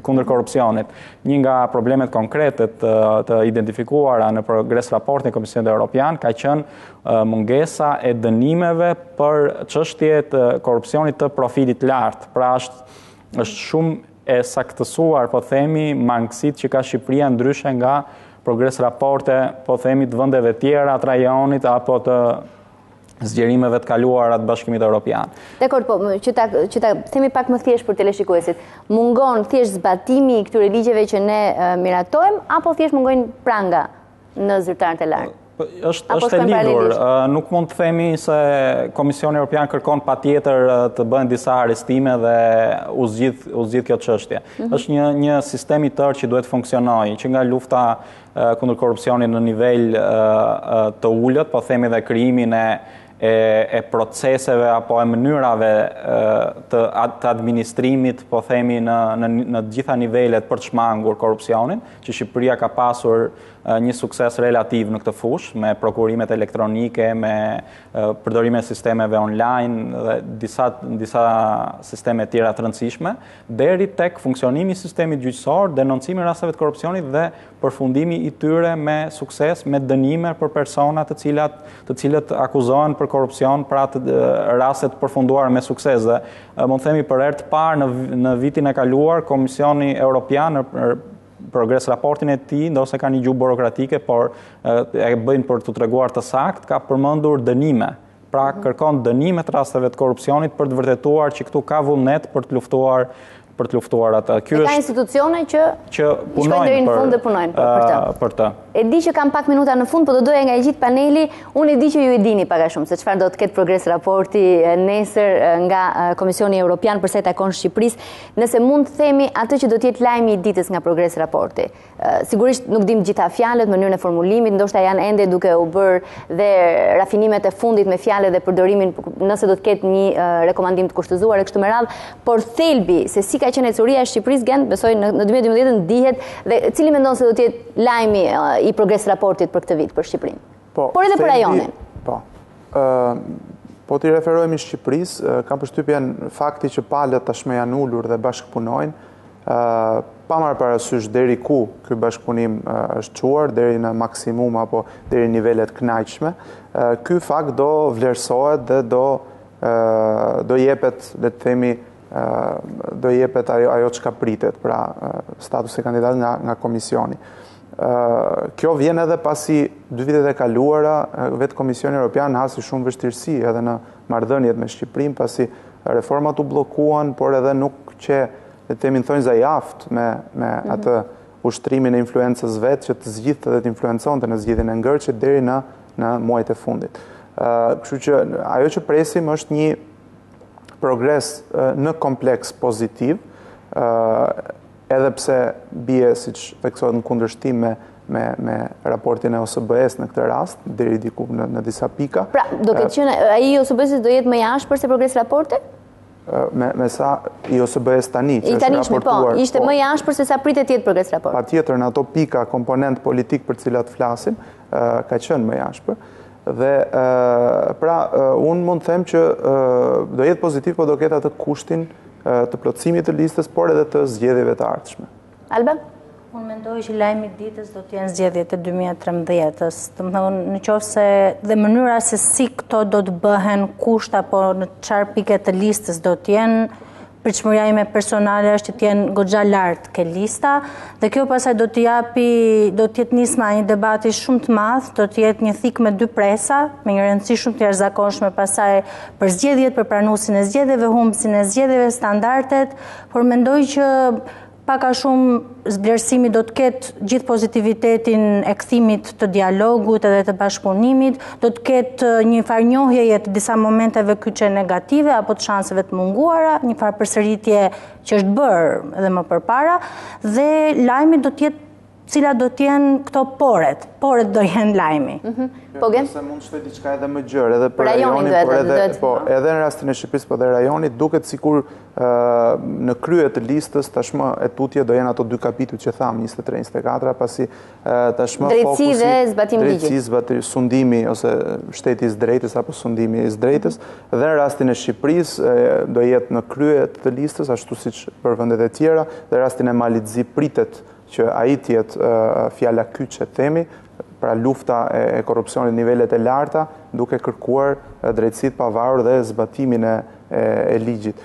kundër korrupsionit. Një nga problemet konkrete të identifikuara në progres raportin e Komisionit Evropian ka qenë mungesa e dënimeve për çështje të korrupsionit të profilit lartë. Pra është shumë e saktësuar, po themi, mangësitë që ka Shqipëria ndryshe nga progres raporte, po themi, të vendeve tjera, të rajonit apo të zgjerimeve të kaluara të Bashkimit Evropian. Dekord, po, që ta themi pak më thjesht për teleshikuesit. Mungon thjesht zbatimi i këtyre ligjeve që ne miratojmë, apo thjesht mungojnë pranga në zyrtarët e lartë? Është e lidhur. Nuk mund të themi se Komisioni Evropian kërkon patjetër të bëhen disa arrestime dhe u zgjidh kjo çështje. Është një sistem i tërë që duhet funksionojë, që nga lufta kundër korrupsionit në nivel të ulët, po themi dhe krijimin e proceseve apo e mënyrave të administrimit, po themi në gjitha nivelet për të shmangur korrupsionin, që Shqipëria ka pasur një sukses relativ në këtë fushë, me prokurimet elektronike, me përdorimin e sistemeve online dhe disa sisteme tjera të rëndësishme, deri tek funksionimi i sistemit gjyqësor, denoncimi i rasteve të korrupsionit dhe përfundimi i tyre me sukses, me dënime për persona të cilët akuzohen për korrupsion, pra të raste të përfunduara me sukses. Dhe mund të themi për herë të parë në vitin e kaluar, Komisioni Evropian progres raportin e tij, ndosë ka një gjuhë burokratike, por e bëjnë për të treguar të saktë, ka përmendur dënime. Pra kërkon dënime të rasteve të korrupsionit për të vërtetuar që këtu ka vullnet për të luftuar ata. Ka institucione që punojnë deri në fund dhe punojnë për të. E di që kam pak minuta në fund, po do doja nga gjithë paneli, unë e di që ju e dini pak a shumë se çfarë do të ketë progres raporti nesër nga Komisioni Evropian për sa i takon Shqipërisë, nëse mund të themi atë që do të jetë lajmi i ditës nga progres raporti. Sigurisht nuk dim gjitha fjalët, mënyrën e formulimit, ndoshta janë ende duke u bërë dhe rafinimet e fundit me fjalët dhe përdorimin nëse do të ketë një rekomandim të kushtëzuar e kështu me radhë, por thelbi se si ka qenë ecuria e Shqipërisë Gent, besoj në 2012 dihet dhe cili mendon se do të jetë lajmi i progres raportit për këtë vit për Shqipërinë. Por edhe për rajonin. Po t'i referohemi Shqipërisë, kam përshtypjen fakti që palët tashmë janë ulur dhe bashkëpunojnë, pa marrë parasysh deri ku ky bashkëpunim është çuar, deri në maksimum apo deri në nivelet kënaqshme, ky fakt do vlerësohet dhe do jepet, le të themi, do jepet ajo çka pritet, pra statusi kandidat nga komisioni. Kjo vjen edhe pasi 2 vitet e kaluara, vetë Komisioni Evropian hasi shumë vështirësi edhe në marrëdhëniet me Shqipërinë, pasi reformat u bllokuan, por edhe nuk që le të themi thonjza jaftë me atë ushtrimin e influencës vetë që të zgjidhte dhe të influenconte në zgjedhjen e ngërçit deri në muajt e fundit. Kështu që ajo që presim është një progres në kompleks pozitiv, edhe pse bie, siç theksohet, në kundërshtim me raportin e OSBE-s në këtë rast, deri diku në disa pika. Pra, do ketë qenë ai OSBE-s do jetë më i ashpër se progres raporti? Me sa i OSBE-s tani, që është raportuar. Po, ishte më i ashpër se sa pritet jetë progres raport. Patjetër, në ato pika komponent politik për cilat flasim, ka qenë më i ashpër. Dhe pra, unë mund të them që do jetë pozitiv, po do ketë atë kushtin të plotësimit të listës, por edhe të zgjedhjeve të ardhshme. Alba? Unë mendoj që lajmi ditës do t'jenë zgjedhjet e 2013-ës, të më thënë në qoftë se dhe mënyra se si këto do të bëhen, kusht apo në çfarë pike të listës do t'jenë, pritshmëria ime personale është që t'jenë goxha lart ke lista, dhe kjo pastaj do t'jetë nisma një debati shumë të madh, do t'jetë një thik me 2 presa, me një rëndësi shumë të jashtëzakonshme pastaj për zgjedhjet, për pranuesin e zgjedhjeve, humbësin e zgjedhjeve, standardet, por mendoj që paka shumë vlerësimi do të ketë gjithë pozitivitetin e kthimit të dialogut edhe të bashkëpunimit, do të ketë një farë njohjeje të disa momenteve kyçe negative apo të shanseve të munguara, një farë përsëritje që është bërë edhe më përpara, dhe lajmi do të jetë cila do t'jenë këto poret do jenë lajmi. Po gen? Se mund të shtoj diçka edhe më gjerë, edhe për rajonin, edhe në rastin e Shqipërisë, po dhe rajonit, duket sikur në krye të listës tashmë e tutje do jenë ato 2 kapitujt që tham, 23-24, pasi tashmë fokusi drejtësi, sundimi ose shteti i drejtës apo sundimi i drejtës, dhe në rastin e Shqipërisë do jetë në krye të listës, ashtu siç për vendet e tjera, dhe rastin e Malitzi pritet që ai të jetë fjala kyçe themi, pra lufta e korrupsionit në nivelet e larta, duke kërkuar drejtësitë pavarur dhe zbatimin e ligjit.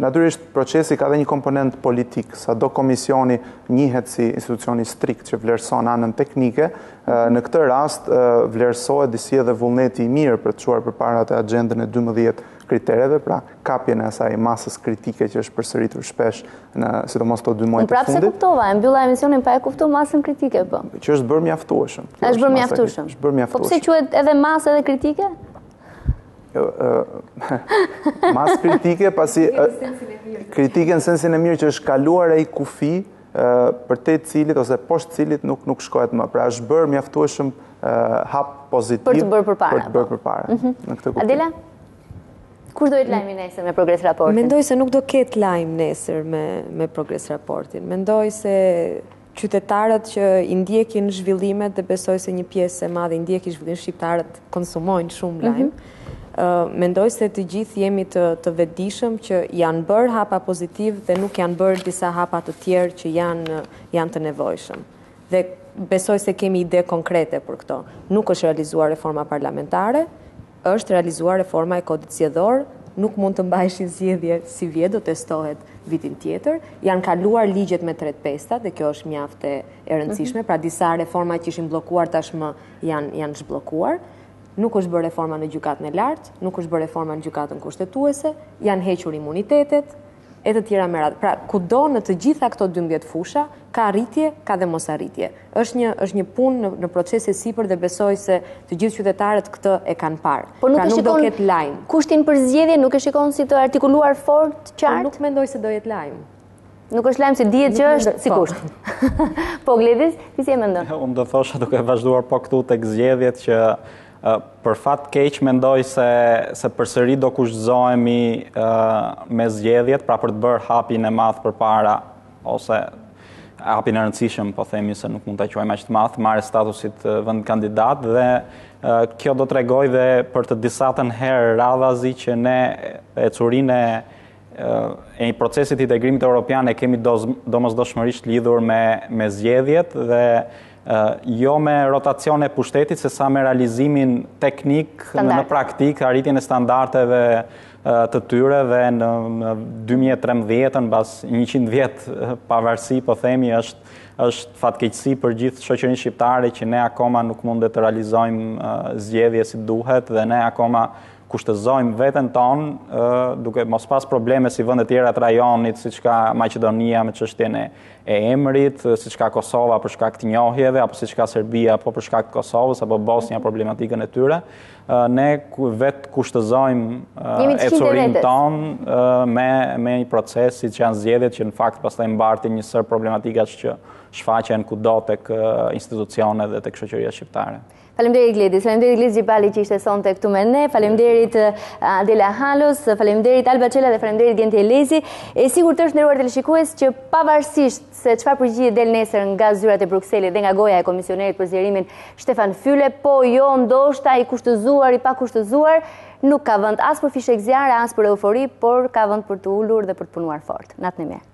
Natyrisht procesi ka dhe një komponent politik, sado komisioni njihet si institucioni strikt që vlerëson anën teknike, në këtë rast vlerësohet disi edhe vullneti i mirë për të çuar përpara të agjendën e 12 kritereve, pra kapjen e asaj masës kritike që është përsëritur shpesh në sidomos këto 2 muaj të fundit. Prapë se kuptova, e mbylla emisionin pa e kuptuar masën kritike, po. Që është bërë mjaftueshëm. Është bërë mjaftueshëm. Po pse quhet edhe masë edhe kritike? Masë kritike, pasi kritike në sensin e mirë që është kaluar ai kufi për te cilit ose poshtë cilit nuk shkohet më. Pra është bërë mjaftueshëm hap pozitiv për të bërë përpara. Adela? Kush do jetë lajmi nesër me progres raportin? Mendoj se nuk do ketë lajm nesër me progres raportin. Mendoj se qytetarët që i ndjekin zhvillimet dhe besoj se një pjesë e madhe i ndjekin zhvillimet, shqiptarët konsumojnë shumë lajm. Mendoj se të gjithë jemi të vetëdijshëm që janë bërë hapa pozitiv dhe nuk janë bërë disa hapa të tjerë që janë të nevojshëm. Dhe besoj se kemi ide konkrete për këto. Nuk është realizuar reforma parlamentare, është realizuar reforma e kodit zgjedhor, nuk mund të mbajshin zgjedhje si vjet, do testohet vitin tjetër. Janë kaluar ligjet me 3/5 dhe kjo është mjaft e rëndësishme, pra disa reforma që ishin bllokuar tashmë janë zhbllokuar. Nuk është bërë reforma në gjykatën e lartë, nuk është bërë reforma në gjykatën kushtetuese, janë hequr imunitetet, e të tjera me radhë. Pra, kudo në të gjitha këto 12 fusha, ka arritje, ka dhe mos arritje. Është një punë në procesi sipër dhe besoj se të gjithë qytetarët këtë e kanë parë. Pra nuk do ketë lajm. Kushtin për zgjedhje nuk e shikon si të artikuluar fort, qartë? Nuk mendoj se do jetë lajm. Nuk është lajm se dihet që është si kusht. Po Gledis, ti si e mendon? Unë do thosha duke vazhduar po këtu tek zgjedhjet që për fat keq mendoj se përsëri do kushtëzohemi me zgjedhjet, pra për të bërë hapin e madh përpara ose hapin e rëndësishëm, po themi se nuk mund ta quajmë aq të madh, marrë statusit vend kandidat, dhe kjo do t'rregoj dhe për të disatën herë radhazi që ne ecurinë e procesit integrimit europian e kemi domosdoshmërisht lidhur me zgjedhjet dhe jo me rotacione e pushtetit, se sa me realizimin teknik në praktik, arritjen e standardeve të tyre dhe në 2013, bas 100 vjetë pavarësi, po themi, është fatkeqësi për gjithë shoqërinë shqiptare që ne akoma nuk mundet të realizojmë zgjedhje si duhet dhe ne akoma kushtëzojmë veten tonë duke mos pas probleme si vende tjera të rajonit, siç ka Maqedonia me çështjen e emrit, siç ka Kosova për shkak të njohjeve, apo siç ka Serbia po për shkak të Kosovës, apo Bosnia problematikën e tyre. Ne vetë kushtëzojmë ecurin tonë me një proces siç janë zgjedhjet që në fakt pastaj mbartin një sër problematikash që shfaqen kudo tek institucionet dhe tek shoqëria shqiptare. Faleminderit Gledis, faleminderit Gledis Gjipali që ishte sonte këtu me ne, faleminderit Adela Halos, faleminderit Alba Çela dhe faleminderit Genti Elezi. E sigurt është nderuar teleshikues që pavarësisht se çfarë përgjigje del nesër nga zyrat e Brukselit dhe nga goja e komisionerit për zgjerimin Stefan Fyle, po jo ndoshta i kushtëzuar, i pa kushtëzuar, nuk ka vend as për fishek zjarre, as për eufori, por ka vend për të ulur dhe për të punuar fort. Natën e mirë.